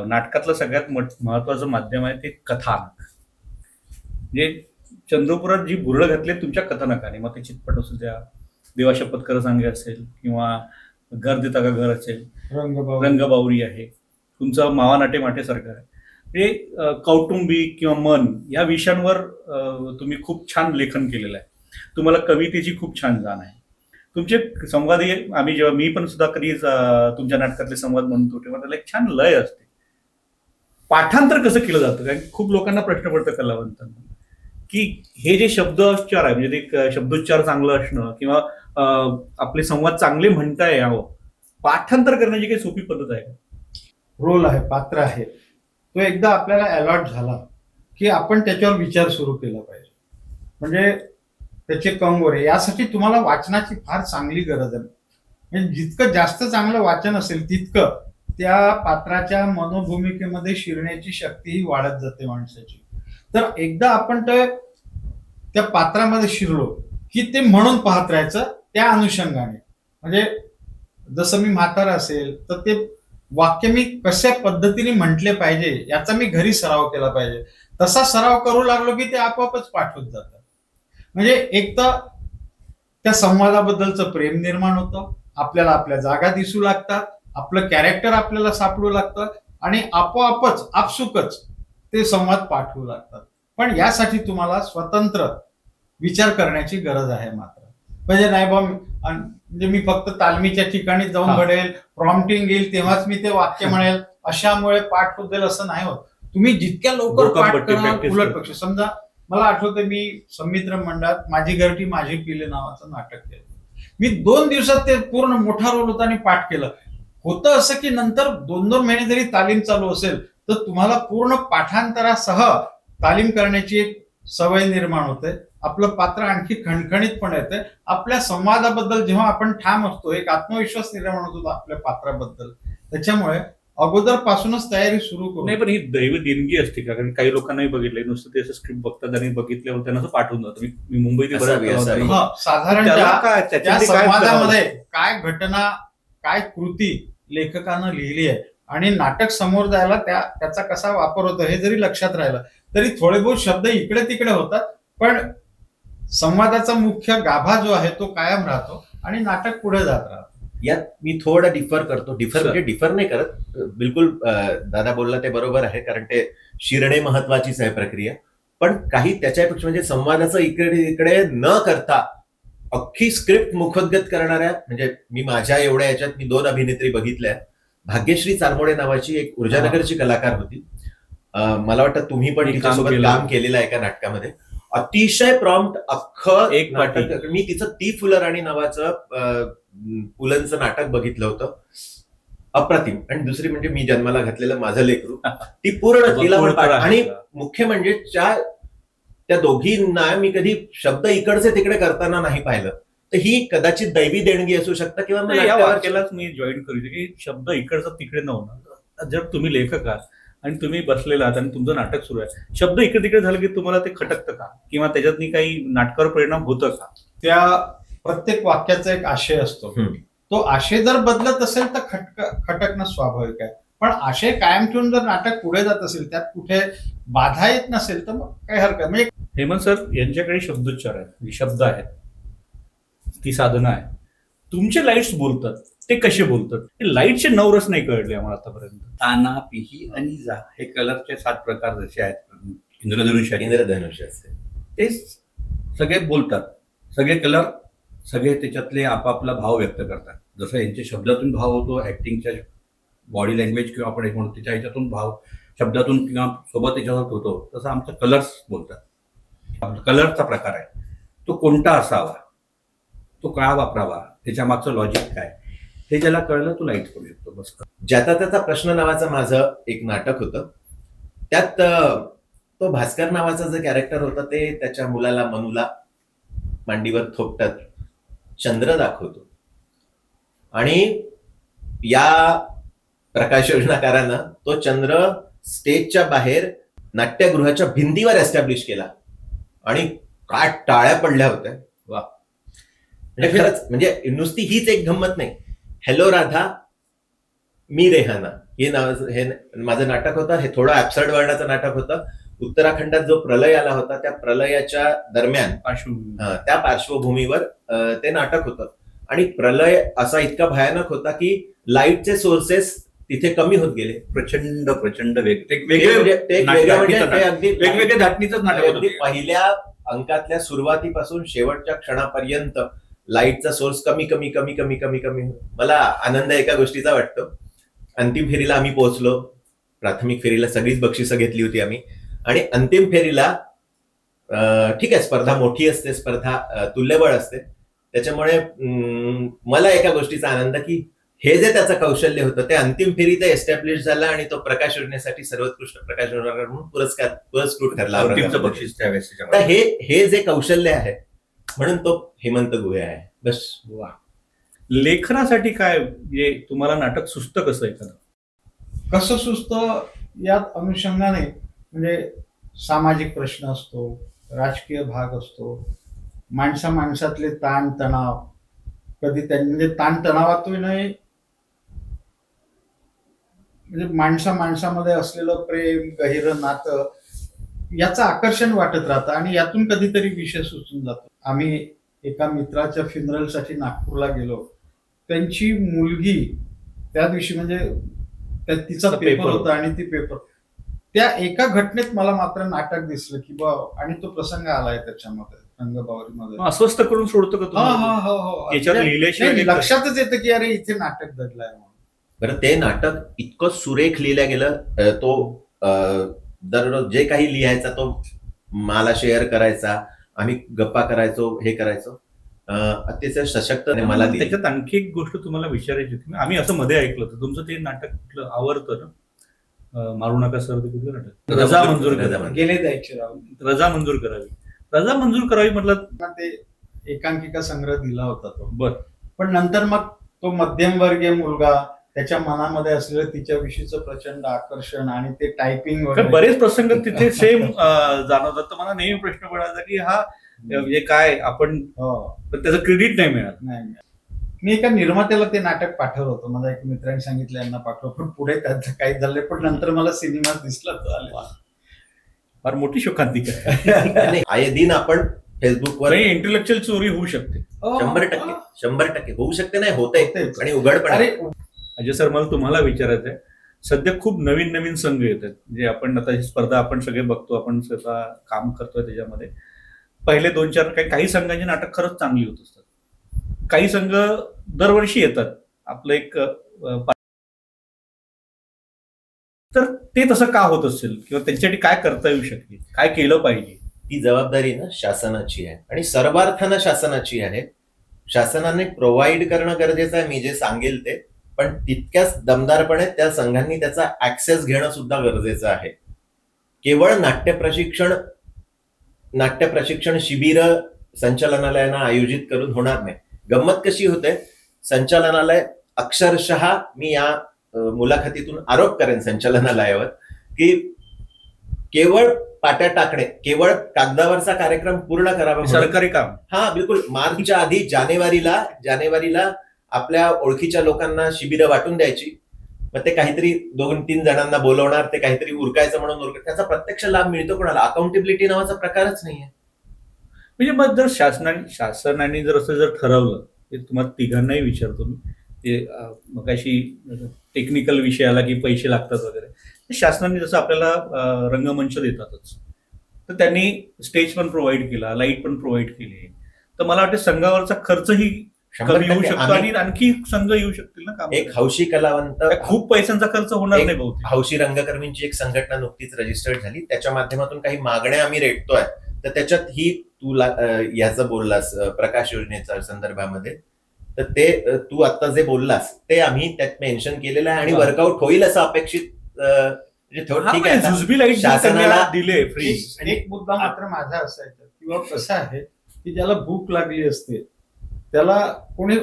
Speaker 1: नाटकातलं सगळ्यात महत्वाचं माध्यम आहे ते कथानक. म्हणजे चंद्रपुरात जी बुरळ घातली तुमच्या कथानकाने, मग ते चितपट असू द्या, देवा शपथ सांगे असेल, किंवा घर देता का घर असेल, रंगबावरी आहे, तुमचं मावा नाटे माटे सरकार आहे. हे कौटुंबिक किंवा मन या विषयांवर तुम्ही खूप छान लेखन केलेलं आहे. तुम्हाला कवितेची खूप छान जाण आहे. तुमचे संवाद आम्ही जेव्हा मी पण सुद्धा कधी तुमच्या नाटकातले संवाद म्हणतो तेव्हा त्याला एक छान लय असते. पाठांतर कसं केलं जातं, कारण खूप लोकांना प्रश्न पडतो कलावंतांना की हे जे शब्दोच्चार आहे म्हणजे ते शब्दोच्चार चांगलं असणं किंवा आपले संवाद चांगले म्हणता यावं, पाठांतर करण्याची काही सोपी पद्धत आहे?
Speaker 3: रोल आहे, पात्र आहे, तो एकदा आपल्याला अलॉट झाला की आपण त्याच्यावर विचार सुरू केला पाहिजे. म्हणजे त्याचे कंगोरे, यासाठी तुम्हाला वाचनाची फार चांगली गरज आहे. म्हणजे जितकं जास्त चांगलं वाचन असेल तितकं त्या पात्राच्या मनोभूमिकेमध्ये शिरण्याची शक्तीही वाढत जाते माणसाची. तर एकदा आपण त्या पात्रामध्ये शिरलो की ते म्हणून पाहत राहायचं त्या अनुषंगाने. म्हणजे जसं मी म्हातारा असेल तर ते वाक्य मी कशा पद्धतीने म्हटले पाहिजे याचा मी घरी सराव केला पाहिजे. तसा सराव करू लागलो की ते आपोआपच पाठ होत जातं. म्हणजे एक तर त्या संवादाबद्दलचं प्रेम निर्माण होतं, आपल्याला आपल्या जागा दिसू लागतात, आपलं कॅरेक्टर आपल्याला सापडू लागतं आणि आपोआपच आपसुकच ते संवाद पाठ होऊ लागतात. पण यासाठी तुम्हाला स्वतंत्र विचार करण्याची गरज आहे मात्र. म्हणजे नाही बा म्हणजे मी फक्त तालमीच्या ठिकाणी जाऊन घडेल, प्रॉम्प्टिंग येईल तेव्हाच मी ते वाक्य म्हणेल, अशामुळे पाठ होत जाईल असं नाही होत. तुम्ही जितक्या लवकर पाठ करा, उलटपक्ष. समजा मला आठवतं मी संमिश्र मंडळात माझी घरटी माझी पिले नावाचं नाटक केलं. मी 2 दिवसात ते पूर्ण मोठा रोल होता आणि पाठ केलं. होतं असं की नंतर 2-2 महिने जरी तालीम चालू असेल तर तुम्हाला पूर्ण पाठांतरासह तालीम करण्याची एक सवय निर्माण होते. आपलं पात्र आणखी खणखणीत पण येते. आपल्या संवादाबद्दल जेव्हा आपण ठाम असतो, एक आत्मविश्वास निर्माण होतो आपल्या पात्राबद्दल. त्याच्यामुळे अगोदर पासूनच तयारी सुरू करू.
Speaker 1: नाही, पण ही दैव देणगी असते का? कारण काही लोकांनाही बघितलंय, नुसतं ते असं स्क्रिप्ट बघतात आणि बघितल्यावर त्यांना असं पाठवून जातं. मी मुंबईत
Speaker 3: साधारण त्या संवादामध्ये काय घटना, काय कृती लेखकानं लिहिली आहे आणि नाटक समोर जायला त्याचा कसा वापर होतो हे जरी लक्षात राहिलं तरी थोडे बहुत शब्द इकडे तिकडे होतात, पण संवादाचा मुख्य गाभा जो आहे तो कायम राहतो आणि नाटक पुढे जात राहतं.
Speaker 2: यात मी थोडं डिफर करतो. म्हणजे डिफर नाही करत, बिलकुल दादा बोलला ते बरोबर आहे, कारण ते शिरणे महत्वाचीच आहे प्रक्रिया. पण काही त्याच्यापेक्षा म्हणजे संवादाचं इकडे न करता अख्खी स्क्रिप्ट मुखोद्गत करणाऱ्या, म्हणजे मी माझ्या एवढ्या याच्यात मी 2 अभिनेत्री बघितल्या. भाग्यश्री चारमोडे नावाची एक ऊर्जानगरची कलाकार होती. मला वाटतं तुम्ही पण तिच्यासोबत काम केलेलं आहे एका नाटकामध्ये. अतिशय प्रॉम्प्ट अख्खं एक नाटक. मी तिचं ती फुलराणी नावाचं पुलंचं नाटक बघितलं होतं, अप्रतिम. आणि दुसरी म्हणजे मी जन्माला घातलेलं माझं लेकरू, ती पूर्ण तिला. आणि मुख्य म्हणजे त्या दोघींना मी कधी शब्द इकडचे तिकडे करताना नाही पाहिलं. तर ही कदाचित दैवी देणगी असू शकतं किंवा
Speaker 1: या वाक्यालाच मी जॉईन करू की शब्द इकडचा तिकडे न होणार. जर तुम्ही लेखक आहात आणि तुम्ही बसलेला आहात आणि तुमचं नाटक सुरू आहे, शब्द इकडे तिकडे झालं की तुम्हाला ते खटकतं का किंवा त्याच्यातनी काही नाटकावर परिणाम होतं का?
Speaker 3: त्या प्रत्येक वाक्याचा एक आशय असतो. तो आशय जर बदलत असेल तर खटकणं स्वाभाविक आहे. पण आशय कायम ठेवून जर नाटक पुढे जात असेल, त्यात कुठे बाधा येत नसेल तर मग काही हरकत. म्हणजे
Speaker 1: हेमंत सर यांच्याकडे शब्दोच्चार आहेत, शब्द आहेत, ती साधना आहे. तुमचे लाईट्स बोलतात, ते कसे बोलतात? लाईटचे नवरस नाही कळले आम्हाला आतापर्यंत.
Speaker 4: ताना, पिही आणि जा हे कलरचे 7 प्रकार जसे आहेत इंद्रधनुष्य ते सगळे बोलतात. सगळे कलर, सगळे त्याच्यातले आपापला भाव व्यक्त करतात. जसं यांच्या शब्दातून भाव होतो, ऍक्टिंगच्या बॉडी लँग्वेज किंवा आपण म्हणतो त्याच्या ह्याच्यातून भाव शब्दातून किंवा सोबत त्याच्यासोबत होतो, तसं आमचं कलर्स बोलतात. कलरचा प्रकार आहे, तो कोणता असावा, तो का वापरावा, त्याच्या मागचं लॉजिक काय, हे ज्याला कळलं तो लाईट करू शकतो. बस.
Speaker 2: ज्याचा त्याचा प्रश्न नावाचं माझं एक नाटक होतं. त्यात तो भास्कर नावाचा जो कॅरेक्टर होता ते त्याच्या मुलाला मनूला मांडीवर थोपटत चंद्र दाखवतो. आणि या प्रकाश योजनाकारानं तो चंद्र स्टेजच्या बाहेर नाट्यगृहाच्या भिंतीवर एस्टॅब्लिश केला आणि काय टाळ्या पडल्या होत्या. वा. म्हणजे खरंच म्हणजे नुसती हीच एक गंमत नाही. हॅलो राधा मी रेहाना हे नाव हे माझं नाटक होतं. हे थोडं ऍब्सर्ड वर्णाचं नाटक होतं. उत्तराखंडात जो प्रलय आला होता त्या प्रलयाच्या दरम्यान त्या पार्श्वभूमीवर ते नाटक होतं. आणि प्रलय असा इतका भयानक होता की लाईटचे सोर्सेस तिथे कमी होत गेले.
Speaker 4: प्रचंड
Speaker 2: वेगवेगळे
Speaker 4: धाटणीचंच नाटक.
Speaker 2: अगदी पहिल्या अंकातल्या सुरुवातीपासून शेवटच्या क्षणापर्यंत लाईटचा सोर्स कमी कमी कमी कमी कमी कमी. मला आनंद एका गोष्टीचा वाटतो. अंतिम फेरीला आम्ही पोहोचलो. प्राथमिक फेरीला सगळीच बक्षिसं घेतली होती आम्ही आणि अंतिम फेरीला ठीक आहे, स्पर्धा मोठी असते, स्पर्धा तुल्यबळ असते. त्याच्यामुळे मला एका गोष्टीचा आनंद की हे जे त्याचं कौशल्य होतं ते अंतिम फेरीत एस्टॅब्लिश झालं आणि तो प्रकाश योजनेसाठी सर्वोत्कृष्ट प्रकाश योजनाकार म्हणून पुरस्कृत ठरला.
Speaker 4: बक्षीस त्यावेळेस
Speaker 2: तर हे जे कौशल्य आहे म्हणून तो हेमंत गुहे आहे. बस.
Speaker 1: वा. लेखनासाठी काय म्हणजे तुम्हाला नाटक सुचतं कसं एखादं?
Speaker 3: कसं सुचतं यात अनुषंगाने म्हणजे सामाजिक प्रश्न असतो, राजकीय भाग असतो, माणसातले ताण तणाव, कधी त्यांनी म्हणजे ताण तणावातून म्हणजे माणसामध्ये असलेलं प्रेम, गहिरं नातं याचं आकर्षण वाटत राहतं आणि यातून कधीतरी विषय सुचून जातो. आम्ही एका मित्राच्या फ्युनरलसाठी नागपूरला गेलो. त्यांची मुलगी त्या दिवशी म्हणजे तिचा पेपर होता आणि ती पेपर त्या एका घटनेत मला मात्र नाटक दिसलं की बा, आणि तो प्रसंग आलाय त्याच्यामध्ये रंगबावरीमध्ये.
Speaker 1: अस्वस्थ करून सोडतो का तुम्ही?
Speaker 3: लक्षातच येतं की अरे इथे नाटक दडलाय.
Speaker 2: बरं, ते नाटक इतकं सुरेख लिहिलं गेलं. तो दररोज जे काही लिहायचा तो मला शेअर करायचा, आम्ही गप्पा करायचो, हे करायचो. अतिशय सशक्त मला.
Speaker 1: त्याच्यात आणखी एक गोष्ट तुम्हाला विचारायची होती. आम्ही असं मध्ये ऐकलं होतं तुमचं ते नाटक कुठलं आवडतं ना, मारू नका सर, ते कुठलं नाटक? रजा मंजूर करावी.
Speaker 3: गेले जायचे
Speaker 1: रजा मंजूर करावी. रजा मंजूर करावी म्हटलं
Speaker 3: ते एकांकिका संग्रह दिला होता तो.
Speaker 1: बर.
Speaker 3: पण नंतर मग तो मध्यमवर्गीय मुलगा, त्याच्या मनामध्ये असलेलं तिच्याविषयीचं प्रचंड आकर्षण आणि ते टायपिंग वगैरे
Speaker 1: बरेच प्रसंग तिथे सेम जाणवतात. तर मला नेहमी प्रश्न पडायचा की हा म्हणजे काय आपण त्याचं क्रेडिट नाही मिळालं.
Speaker 3: मी एका निर्मात्याला ते नाटक पाठवलं होतं. मला एक मित्रांनी सांगितलं यांना पाठव, पण पुढे त्यांचं काही झालं. पण नंतर मला सिनेमा दिसला तो.
Speaker 1: फार मोठी शोकांतिका.
Speaker 2: आये दिन आपण फेसबुकवर
Speaker 1: इंटेलेक्च्युअल चोरी होऊ शकते.
Speaker 2: 100% होऊ शकते, नाही होते आणि उघडपणे.
Speaker 1: अजय सर, मला तुम्हाला विचारायचं आहे, सध्या खूप नवीन नवीन संघ येत आहेत. म्हणजे आपण आता ही स्पर्धा आपण सगळे बघतो, आपण स्वतः काम करतोय त्याच्यामध्ये. पहिले 2-4 काही संघांची नाटक खरंच चांगली होत असतात. काही संघ दरवर्षी येतात. आपलं एक तर ते तसं का होत असेल किंवा त्यांच्यासाठी काय करता येऊ शकेल, काय केलं पाहिजे?
Speaker 2: ती जबाबदारी ना शासनाची आहे आणि सर्वार्थानं शासनाची आहे. शासनाने प्रोव्हाइड करणं गरजेचं आहे, मी जे सांगेल ते. पण तितक्याच दमदारपणे त्या संघांनी त्याचा ऍक्सेस घेणं सुद्धा गरजेचं आहे. केवळ नाट्य प्रशिक्षण शिबिर संचालनालयानं आयोजित करून होणार नाही. गंमत कशी होते, संचालनालय अक्षरशः, मी या मुलाखतीतून आरोप करेन संचालनालयावर की केवळ पाट्या टाकणे, केवळ कागदावरचा कार्यक्रम पूर्ण करावा,
Speaker 1: सरकारी काम.
Speaker 2: हा, बिलकुल. मार्चच्या आधी जानेवारीला आपल्या ओळखीच्या लोकांना शिबिरं वाटून द्यायची. मग ते काहीतरी 2-3 जणांना बोलवणार, ते काहीतरी उरकायचं म्हणून त्याचा प्रत्यक्ष लाभ मिळतो कोणाला? अकाउंटेबिलिटी नावाचा प्रकारच नाहीये.
Speaker 1: म्हणजे मग जर शासनाने जर असं जर ठरवलं, ते तुम्हाला तिघांनाही विचारतो मी, ते मग अशी टेक्निकल विषय आला की पैसे लागतात वगैरे, शासनाने जसं आपल्याला रंगमंच देतातच, तर त्यांनी स्टेज पण प्रोव्हाइड केला, लाईट पण प्रोव्हाइड केली. तर मला वाटतं संघावरचा खर्चही कमी होऊ शकतो आणि आणखी संघ येऊ शकतील ना.
Speaker 2: एक हौशी कलावंत,
Speaker 1: खूप पैशांचा खर्च होणार नाही बहुतेक.
Speaker 2: हौशी रंगकर्मींची एक संघटना नुकतीच रजिस्टर्ड झाली, त्याच्या माध्यमातून काही मागण्या आम्ही रेटतोय. तर त्याच्यात ही तू याचं बोललास प्रकाश योजनेच्या संदर्भामध्ये, तर ते तू आता जे बोललास ते आम्ही त्यात मेन्शन केलेलं आहे आणि वर्कआउट होईल असं अपेक्षित. ठीक आहे,
Speaker 3: शासनाला दिले फ्री. एक मुद्दा मात्र माझा असायचा किंवा कसं आहे की ज्याला भूक लागली असते त्याला कोणी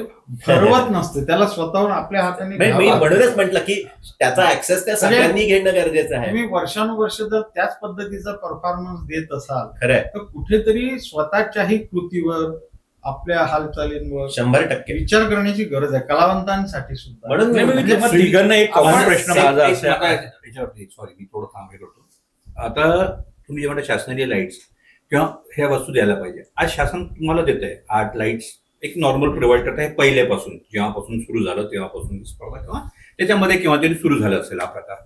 Speaker 3: ठरवत नसते, त्याला स्वतःहून आपल्या हाताने.
Speaker 2: मी म्हणूनच म्हटलं की त्याचा ऍक्सेस त्या सगळ्यांनी घेणं गरजेचं आहे.
Speaker 3: तुम्ही वर्षानुवर्ष जर त्याच पद्धतीचा परफॉर्मन्स देत असाल
Speaker 2: खरंय,
Speaker 3: तर कुठेतरी स्वतःच्याही कृतीवर, आपल्या हालचालींवर
Speaker 2: 100%
Speaker 3: विचार करण्याची गरज आहे कलावंतांसाठी सुद्धा.
Speaker 1: म्हणून तिघांना एक कॉमन प्रश्न माझा
Speaker 4: सॉरी, मी थोडं थांबे करतो. आता तुम्ही जेव्हा शासनाची लाईट्स किंवा ह्या वस्तू द्यायला पाहिजे, आज शासन तुम्हाला देत आहे 8 लाईट्स एक नॉर्मल प्रोव्हाइड करत आहे. पहिल्यापासून जेव्हापासून सुरू झालं तेव्हापासून स्पर्धा किंवा त्याच्यामध्ये केव्हा तरी सुरू झालं असेल हा प्रकार.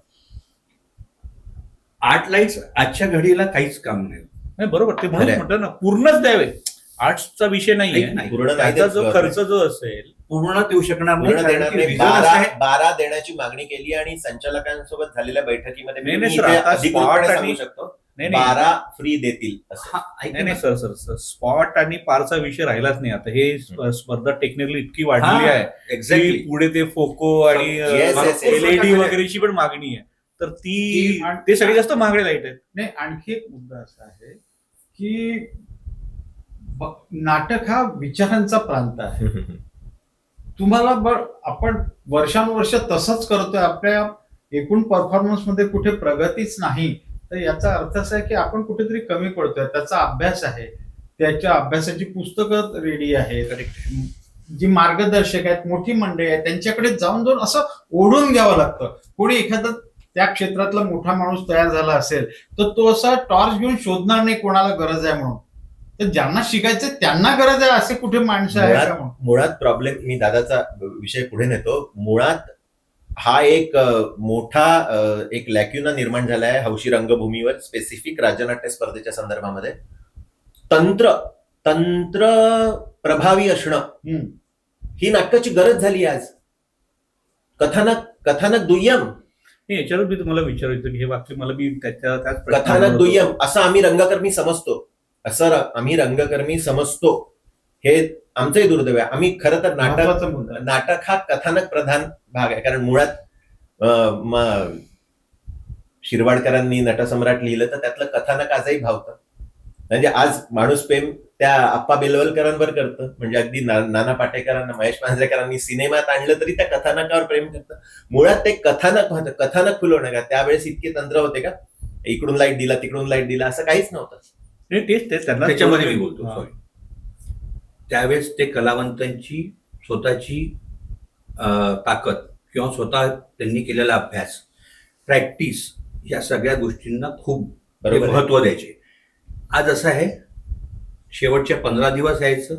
Speaker 4: 8 लाईट्स आजच्या घडीला काहीच काम नाही.
Speaker 1: बरोबर, ते म्हटलं ना, पूर्णच द्यावे. आर्ट्सचा विषय नाही, त्याचा जो खर्च जो असेल
Speaker 2: पूर्ण देऊ शकणार नाही. 12 देण्याची मागणी केली आणि संचालकांसोबत झालेल्या बैठकीमध्ये सांगू शकतो
Speaker 1: नाही
Speaker 2: 12 फ्री देतील असं.
Speaker 1: नाही नाही सर सर स्पॉट आणि पारचा विषय राहिलाच नाही आता. हे स्पर्धा टेक्निकली इतकी वाढलेली आहे
Speaker 4: एक्झॅक्टली.
Speaker 1: की पुढे ते फोको आणि
Speaker 2: Yes, yes, yes.
Speaker 1: LED वगैरेची पण मागणी आहे. तर ते सगळे जास्त महागडे लाईट आहेत.
Speaker 3: नाही, आणखी एक मुद्दा असा आहे की नाटक हा विचारांचा प्रांत आहे. तुम्हाला आपण वर्षानुवर्ष तसंच करतोय, आपल्या एकूण परफॉर्मन्स मध्ये कुठे प्रगतीच नाही, तर याचा अर्थ असा आहे की आपण कुठेतरी कमी पडतोय. त्याचा अभ्यास आहे, त्याच्या अभ्यासाची पुस्तकं रेडी आहेत, जी मार्गदर्शक आहेत, मोठी मंडळी आहेत, त्यांच्याकडे जाऊन असं ओढून घ्यावं लागतं. कोणी एखादा त्या क्षेत्रातला मोठा माणूस तयार झाला असेल तर तो असा टॉर्च घेऊन शोधणार नाही कोणाला गरज आहे म्हणून. तर ज्यांना शिकायचं त्यांना गरज आहे असे कुठे माणसं आहे का?
Speaker 2: मुळात प्रॉब्लेम, मी दादाचा विषय पुढे नेतो, मुळात हा एक मोठा एक लॅक्युना निर्माण झाला आहे हौशी रंगभूमीवर, स्पेसिफिक राज्यनाट्य स्पर्धेच्या संदर्भामध्ये. तंत्र प्रभावी असणं ही नाटकाची गरज झाली आज. कथानक दुय्यम.
Speaker 1: याच्यावर मी तुम्हाला विचारायचं की हे वाक्य मला मी त्याच
Speaker 2: कथानक दुय्यम असं आम्ही रंगकर्मी समजतो. हे आमचंही दुर्दैव आहे. आम्ही खरं तर नाटक हा कथानक प्रधान भाग आहे. कारण मुळात शिरवाडकरांनी नटसम्राट लिहिलं तर त्यातलं कथानक आजही भावतं. म्हणजे आज माणूस प्रेम त्या आप्पा बेलवलकरांवर करतं, म्हणजे अगदी नाना पाटेकरांना, महेश मांजरेकरांनी सिनेमात आणलं तरी त्या कथानकावर प्रेम करतं. मुळात ते कथानक होतं. कथानक फुलवणं का, त्यावेळेस इतके तंत्र होते का, इकडून लाईट दिला तिकडून लाईट दिला असं काहीच नव्हतं.
Speaker 4: त्याच्यामध्ये मी बोलतो सॉरी. त्यावेळेस ते कलावंतांची स्वतःची ताकद किंवा स्वतः त्यांनी केलेला अभ्यास, प्रॅक्टिस, या सगळ्या गोष्टींना खूप महत्व द्यायचे. आज असं आहे, शेवटच्या 15 दिवस यायचं,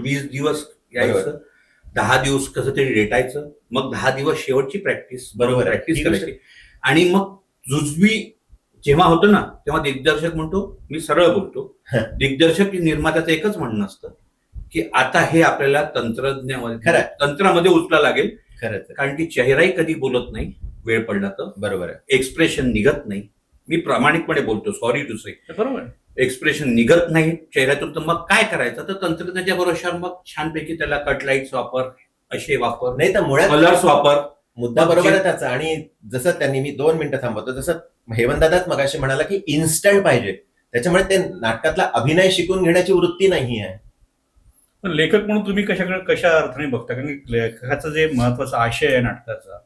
Speaker 4: 20 दिवस यायचं, 10 दिवस कसं तरी रेटायचं, मग 10 दिवस शेवटची प्रॅक्टिस करायची. आणि मग जुजबी जेव्हा होतं ना तेव्हा दिग्दर्शक म्हणतो, मी सरळ बोलतो, दिग्दर्शक निर्मात्याचं एकच म्हणणं असतं की आता हे आपल्याला तंत्रामध्ये उचला लागेल. कारण की चेहराही कधी बोलत नाही वेळ पडला तर.
Speaker 2: बरोबर आहे.
Speaker 4: एक्सप्रेशन निघत नाही. मी प्रामाणिकपणे बोलतो, सॉरी टू से.
Speaker 1: बरोबर.
Speaker 4: एक्सप्रेशन निघत नाही चेहऱ्यातून, तर मग काय करायचं, तर तंत्रज्ञानाच्या भरोशावर मग छानपैकी त्याला कटलाईट्स वापर, असे वापर,
Speaker 2: नाही तर मुळात
Speaker 4: कलर्स वापर.
Speaker 2: मुद्दा बरोबर आहे त्याचा. आणि जसं त्यांनी, मी 2 मिनिटं थांबवतो, जसं हेमंतदादाच मगाशी म्हणाला की इन्स्टंट पाहिजे, त्याच्यामुळे ते नाटकातला अभिनय शिकून घेण्याची वृत्ती नाही आहे.
Speaker 1: पण लेखक म्हणून तुम्ही कशा अर्थाने बघता? कारण लेखकाचा जे महत्वाचा आशय आहे नाटकाचा,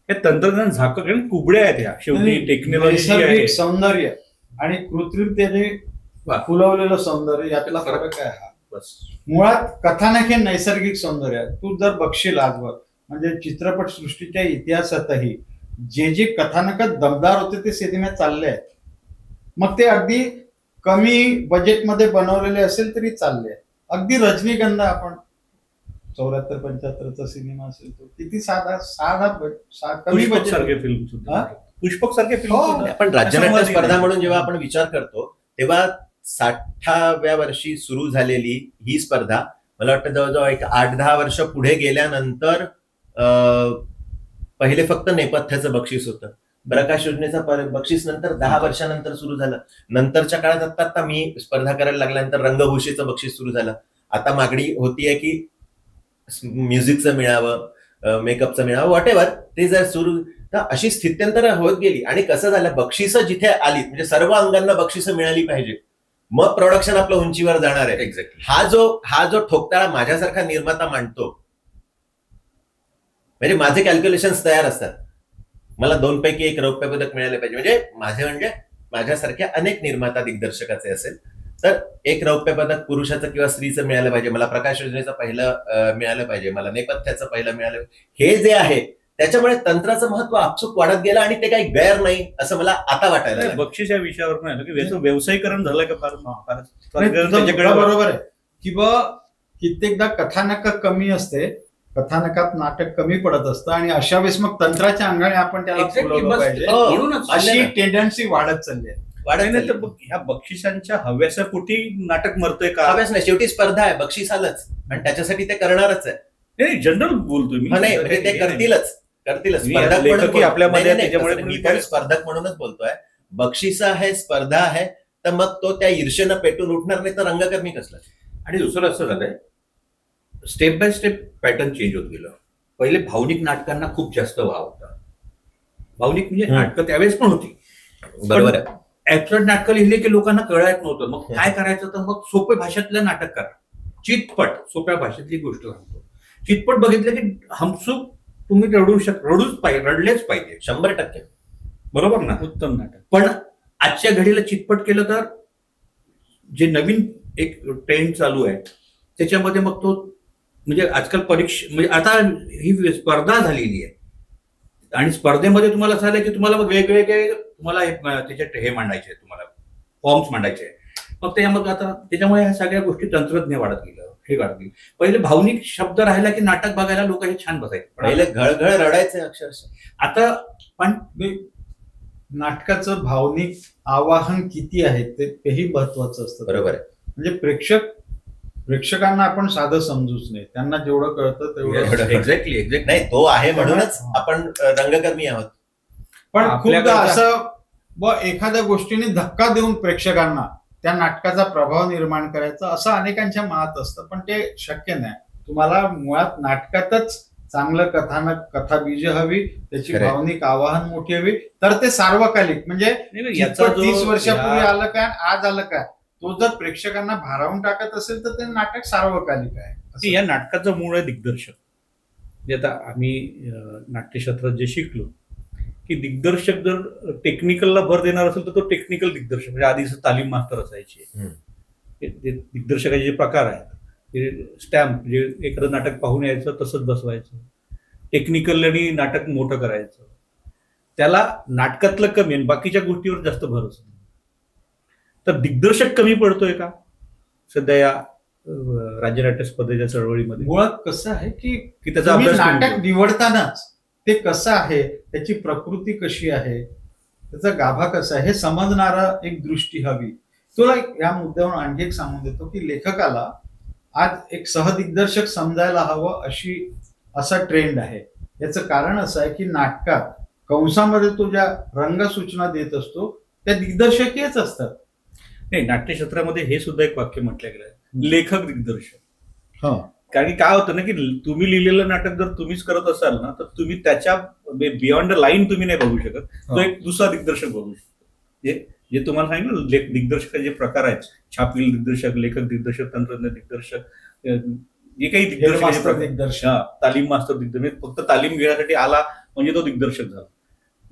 Speaker 1: हे तंत्रज्ञान झाकं कुबड्या आहेत ह्या शेवटी. टेक्नॉलॉजी,
Speaker 3: सौंदर्य आणि कृत्रिमतेने फुलवलेलं सौंदर्य यातला फरक आहे हा. बस. मुळात कथानक हे नैसर्गिक सौंदर्य आहे. तू जर बघशील आजवर, म्हणजे चित्रपट सृष्टीच्या इतिहासातही जे कथानक दमदार होते ते सिनेमात चालले आहेत. मग ते अगदी कमी बजेटमध्ये बनवलेले असेल तरी चालले आहेत. अगदी रजनीगंधा, आपण 74-75चा सिनेमा असेल तो किती साधा कमी बजेट
Speaker 1: सारखे फिल्म सुद्धा, पुष्पक सारखे फिल्म.
Speaker 2: पण राज्यनाट्य स्पर्धा म्हणून जेव्हा आपण विचार करतो तेव्हा 60व्या वर्षी सुरू झालेली ही स्पर्धा, मला वाटतं जवळजवळ एक 8-10 वर्ष पुढे गेल्यानंतर पहिले फक्त नेपथ्याचं बक्षीस होतं. प्रकाश योजनेचं बक्षीस नंतर 10 वर्षानंतर सुरू झालं. नंतरच्या काळात आता मी स्पर्धा करायला लागल्यानंतर रंगभूषेचं बक्षीस सुरू झालं. आता मागणी होतीये की म्युझिकचं मिळावं, मेकअपचं मिळावं, व्हॉट एव्हर ते जर सुरू, तर अशी स्थित्यंतर होत गेली. आणि कसं झालं, बक्षिसं जिथे आली म्हणजे सर्व अंगांना बक्षिसं मिळाली पाहिजे, मग प्रोडक्शन आपलं उंचीवर जाणार आहे.
Speaker 4: एक्झॅक्टली.
Speaker 2: हा जो ठोकताळा माझ्यासारखा निर्माता मांडतो, म्हणजे माझे कॅल्क्युलेशन्स तयार असतात, मला 2 पैकी 1 रौप्य पदक मिळाले पाहिजे, म्हणजे माझ्यासारख्या अनेक निर्माता दिग्दर्शकाचे असेल तर 1 रौप्य पदक पुरुषाचं किंवा स्त्रीचं मिळालं पाहिजे, मला प्रकाश योजनेचं पहिलं मिळालं पाहिजे, मला नेपथ्याचं पहिलं मिळालं. हे जे आहे त्याच्यामुळे तंत्राचं महत्व आपसूक वाढत गेलं आणि ते काही गैर नाही असं मला आता वाटायला लागलं.
Speaker 1: बक्षीस या विषयावर पण की व्यवसायीकरण झालं का फार.
Speaker 3: बरोबर आहे. किंवा कित्येकदा कथानक कमी असते, कथानकात नाटक कमी पडत असतं आणि अशा वेळेस मग तंत्राच्या अंगाने आपण त्याला फुलवलं पाहिजे, अशी टेंडन्सी वाढत चालली आहे.
Speaker 1: नाही तर ह्या बक्षिसांच्या हव्यासापोटी नाटक मरतोय का?
Speaker 2: हव्यास नाही, शेवटी स्पर्धा आहे, बक्षीस आलंच आणि त्याच्यासाठी ते करणारच आहे.
Speaker 1: नाही, जनरल बोलतोय मी.
Speaker 2: नाही, ते करतीलच.
Speaker 1: स्पर्धक आपल्यामध्ये,
Speaker 2: मी पण स्पर्धक म्हणूनच बोलतोय. बक्षिसं आहे, स्पर्धा आहे, तर मग तो त्या ईर्षेनं पेटून उठणार नाही, तर रंगकर्मी कसला.
Speaker 4: आणि दुसरं असं झालंय, step by step pattern change होत गेलं. पहिले भावनिक नाटकांना खूप जास्त वाव होता. भावनिक म्हणजे नाटकं त्यावेळेस पण होती,
Speaker 2: बरोबर आहे.
Speaker 4: ऍबसर्ड नाटकं लिहिले की लोकांना कळत नव्हतं. मग काय करायचं, तर मग सोप्या भाषेतलं नाटक करा, चितपट सोप्या भाषेतली गोष्ट सांगतो. चितपट बघितलं की हमसूक तुम्ही रडूच पाहिजे, रडलेच पाहिजे
Speaker 2: 100%.
Speaker 4: बरोबर ना.
Speaker 1: उत्तम नाटक.
Speaker 4: पण आजच्या घडीला चितपट केलं तर जे नवीन एक ट्रेंड चालू आहे त्याच्यामध्ये मग तो म्हणजे आजकाल परीक्षा म्हणजे आता ही स्पर्धा झालेली आहे आणि स्पर्धेमध्ये तुम्हाला असं झालं की तुम्हाला मग वेगवेगळे तुम्हाला त्याच्यात हे मांडायचे, तुम्हाला फॉर्म्स मांडायचे. मग त्यामध्ये आता त्याच्यामुळे ह्या सगळ्या गोष्टी तंत्रज्ञ वाढत गेलं, हे वाढत गेलं. पहिले भावनिक शब्द राहिला की नाटक बघायला लोक हे छान बसायचे,
Speaker 2: पहिले घळघळ रडायचे अक्षरशः.
Speaker 4: आता पण
Speaker 3: नाटकाचं भावनिक आवाहन किती आहे तेही महत्वाचं असतं.
Speaker 2: बरोबर आहे.
Speaker 3: म्हणजे प्रेक्षकांना आपण साधं समजूच नाही, त्यांना जेवढं कळतं तेवढं.
Speaker 4: एक्झॅक्टली
Speaker 2: नाही, तो आहे म्हणूनच आपण रंगकर्मी आहोत.
Speaker 3: पण खूपदा असं एखाद्या गोष्टीने धक्का देऊन प्रेक्षकांना त्या नाटकाचा प्रभाव निर्माण करायचा असं अनेकांच्या मनात असतं, पण ते शक्य नाही. तुम्हाला मुळात नाटकातच चांगलं कथानक, कथाबीज हवी, त्याची भावनिक आवाहन मोठी हवी, तर ते सार्वकालिक म्हणजे 30 वर्षापूर्वी आलं काय, आज आलं काय, तो जर प्रेक्षकांना भारावून टाकत असेल तर ते नाटक सार्वकालिक आहे.
Speaker 1: या नाटकाचं मूळ आहे दिग्दर्शक. म्हणजे आता आम्ही नाट्यशास्त्रात जे शिकलो की दिग्दर्शक जर टेक्निकलला भर देणार असेल तर तो टेक्निकल दिग्दर्शक, म्हणजे आधी तालीम मास्तर असायची. दिग्दर्शकाचे जे प्रकार आहेत ते स्टॅम्प, म्हणजे एखादं नाटक पाहून यायचं तसंच बसवायचं, टेक्निकल आणि नाटक मोठं करायचं, त्याला नाटकातलं कमी आणि बाकीच्या गोष्टीवर जास्त भर असतो. तर दिग्दर्शक कमी पडतोय का सध्या या राज्य नाट्य स्पर्धेच्या चळवळीमध्ये?
Speaker 3: मुळात कसं आहे की
Speaker 1: त्याचा अभ्यास
Speaker 3: नाटक निवडतानाच ते कसं आहे, त्याची प्रकृती कशी आहे, त्याचा गाभा कसा आहे हे समजणारा एक दृष्टी हवी. तुला या मुद्द्यावर आणखी एक सांगून देतो की लेखकाला आज एक सहदिग्दर्शक समजायला हवं असा ट्रेंड आहे. याचं कारण असं आहे की नाटकात कंसामध्ये तो ज्या रंगसूचना देत असतो त्या दिग्दर्शकच असतात.
Speaker 1: नाही, नाट्यशास्त्रामध्ये हे सुद्धा एक वाक्य म्हटलं गेलं आहे, लेखक दिग्दर्शक. कारण की काय होतं ना की तुम्ही लिहिलेलं नाटक जर तुम्हीच करत असाल ना तर तुम्ही त्याच्या बियॉन्ड द लाईन तुम्ही नाही बघू शकत, तो एक दुसरा दिग्दर्शक बघू शकतो. जे तुम्हाला सांगितलं दिग्दर्शकाचे जे प्रकार आहेत, छापील दिग्दर्शक, लेखक दिग्दर्शक, तंत्रज्ञ दिग्दर्शक, जे काही दिग्दर्शक, तालीम मास्तर दिग्दर्शक, फक्त तालीम घेण्यासाठी आला म्हणजे तो दिग्दर्शक झाला.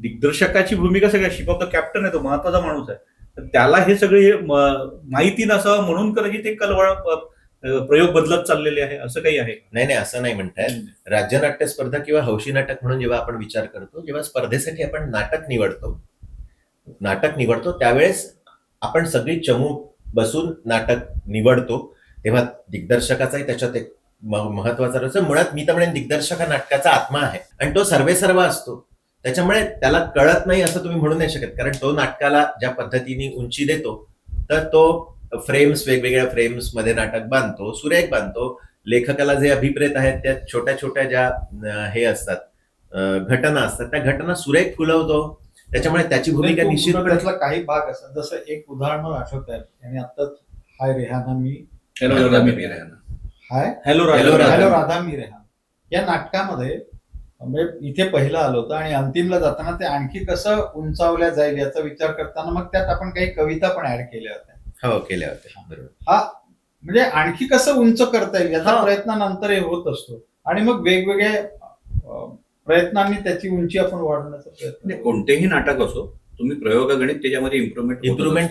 Speaker 1: दिग्दर्शकाची भूमिका सगळ्या शिकवत कॅप्टन आहे, तो महत्वाचा माणूस आहे. तर त्याला हे सगळे माहिती नसावं म्हणून कदाचित ते कलवळ प्रयोग बदलत चाललेले आहे, असं काही आहे?
Speaker 2: नाही, असं नाही म्हणताय. राज्य नाट्य स्पर्धा किंवा हौशी नाटक म्हणून जेव्हा आपण विचार करतो, जेव्हा स्पर्धेसाठी आपण नाटक निवडतो त्यावेळेस आपण सगळी चमू बसून नाटक निवडतो, तेव्हा दिग्दर्शकाचाही त्याच्यात एक महत्वाचा रस. मुळात मी तर म्हणेन दिग्दर्शक हा नाटकाचा आत्मा आहे आणि तो सर्वेसर्व असतो. त्याच्यामुळे त्याला कळत नाही असं तुम्ही म्हणू नाही शकत, कारण तो नाटकाला ज्या पद्धतीने उंची देतो तर तो फ्रेम्स, वेगवेगळ्या फ्रेम्स मध्ये नाटक बांधतो, सुरेख बांधतो. लेखकाला जे अभिप्रेत आहेत त्या छोट्या छोट्या ज्या हे असतात, घटना असतात, त्या घटना सुरेख फुलवतो. त्याच्यामुळे त्याची भूमिका निश्चित
Speaker 3: काही भाग असतात. जसं एक उदाहरण मला आठवत आहे, आणि आता हाय रेहाना मी
Speaker 1: हॅलो राधा
Speaker 3: मी रेहान या नाटकामध्ये म्हणजे इथे पहिलं आलं होतं आणि अंतिमला जाताना ते आणखी कसं उंचावल्या जाईल याचा विचार करताना मग त्यात आपण काही कविता पण ऍड केल्या होत्या.
Speaker 2: केल्या होत्या.
Speaker 3: हा म्हणजे आणखी कसं उंच करता येईल याचा प्रयत्न नंतर हे होत असतो आणि मग वेगवेगळ्या प्रयत्नांनी त्याची उंची आपण वाढवण्याचा प्रयत्न.
Speaker 4: कोणतेही नाटक असो, तुम्ही प्रयोगागणित त्याच्यामध्ये इम्प्रुव्हमेंट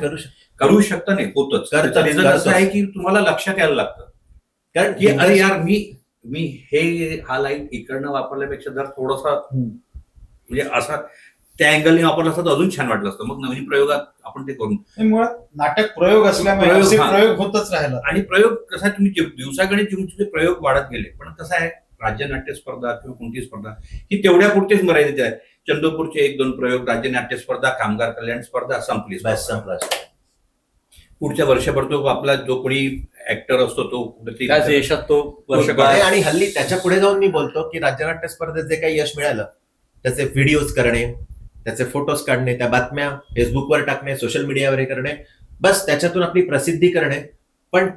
Speaker 4: करू शकता. नाही होतच. रिझन असं आहे की तुम्हाला लक्षात यायला लागतं, कारण की अरे यार मी हा लाईन इकडनं वापरल्यापेक्षा जर थोडासा म्हणजे असा त्या अँगलने वापरला असता तर अजून छान वाटलं असतं. मग नवीन प्रयोगात आपण ते करून
Speaker 3: मुळात नाटक प्रयोग असल्यामुळे प्रयोग होतच राहिला. आणि
Speaker 4: प्रयोग कसा आहे, तुम्ही दिवसागणिक तुमचे प्रयोग वाढत गेले. पण कसं आहे, राज्य नाट्य स्पर्धा किंवा कोणती स्पर्धा ही तेवढ्या पुरतेच मर्यादित आहे. चंद्रपूरचे 1-2 प्रयोग, राज्य नाट्य स्पर्धा, कामगार कल्याण स्पर्धा, संपली. पुढच्या वर्षभर तो आपला जो कोणी ऍक्टर असतो तो
Speaker 1: यशात तो वर्ष.
Speaker 2: आणि हल्ली त्याच्या पुढे जाऊन मी बोलतो की राज्य नाट्य स्पर्धेत जे काही यश मिळालं त्याचे व्हिडिओज करणे, त्याचे फोटोज काढणे, त्या बातम्या फेसबुकवर टाकणे, सोशल मीडियावर हे करणे, बस त्याच्यातून आपली प्रसिद्धी करणे. पण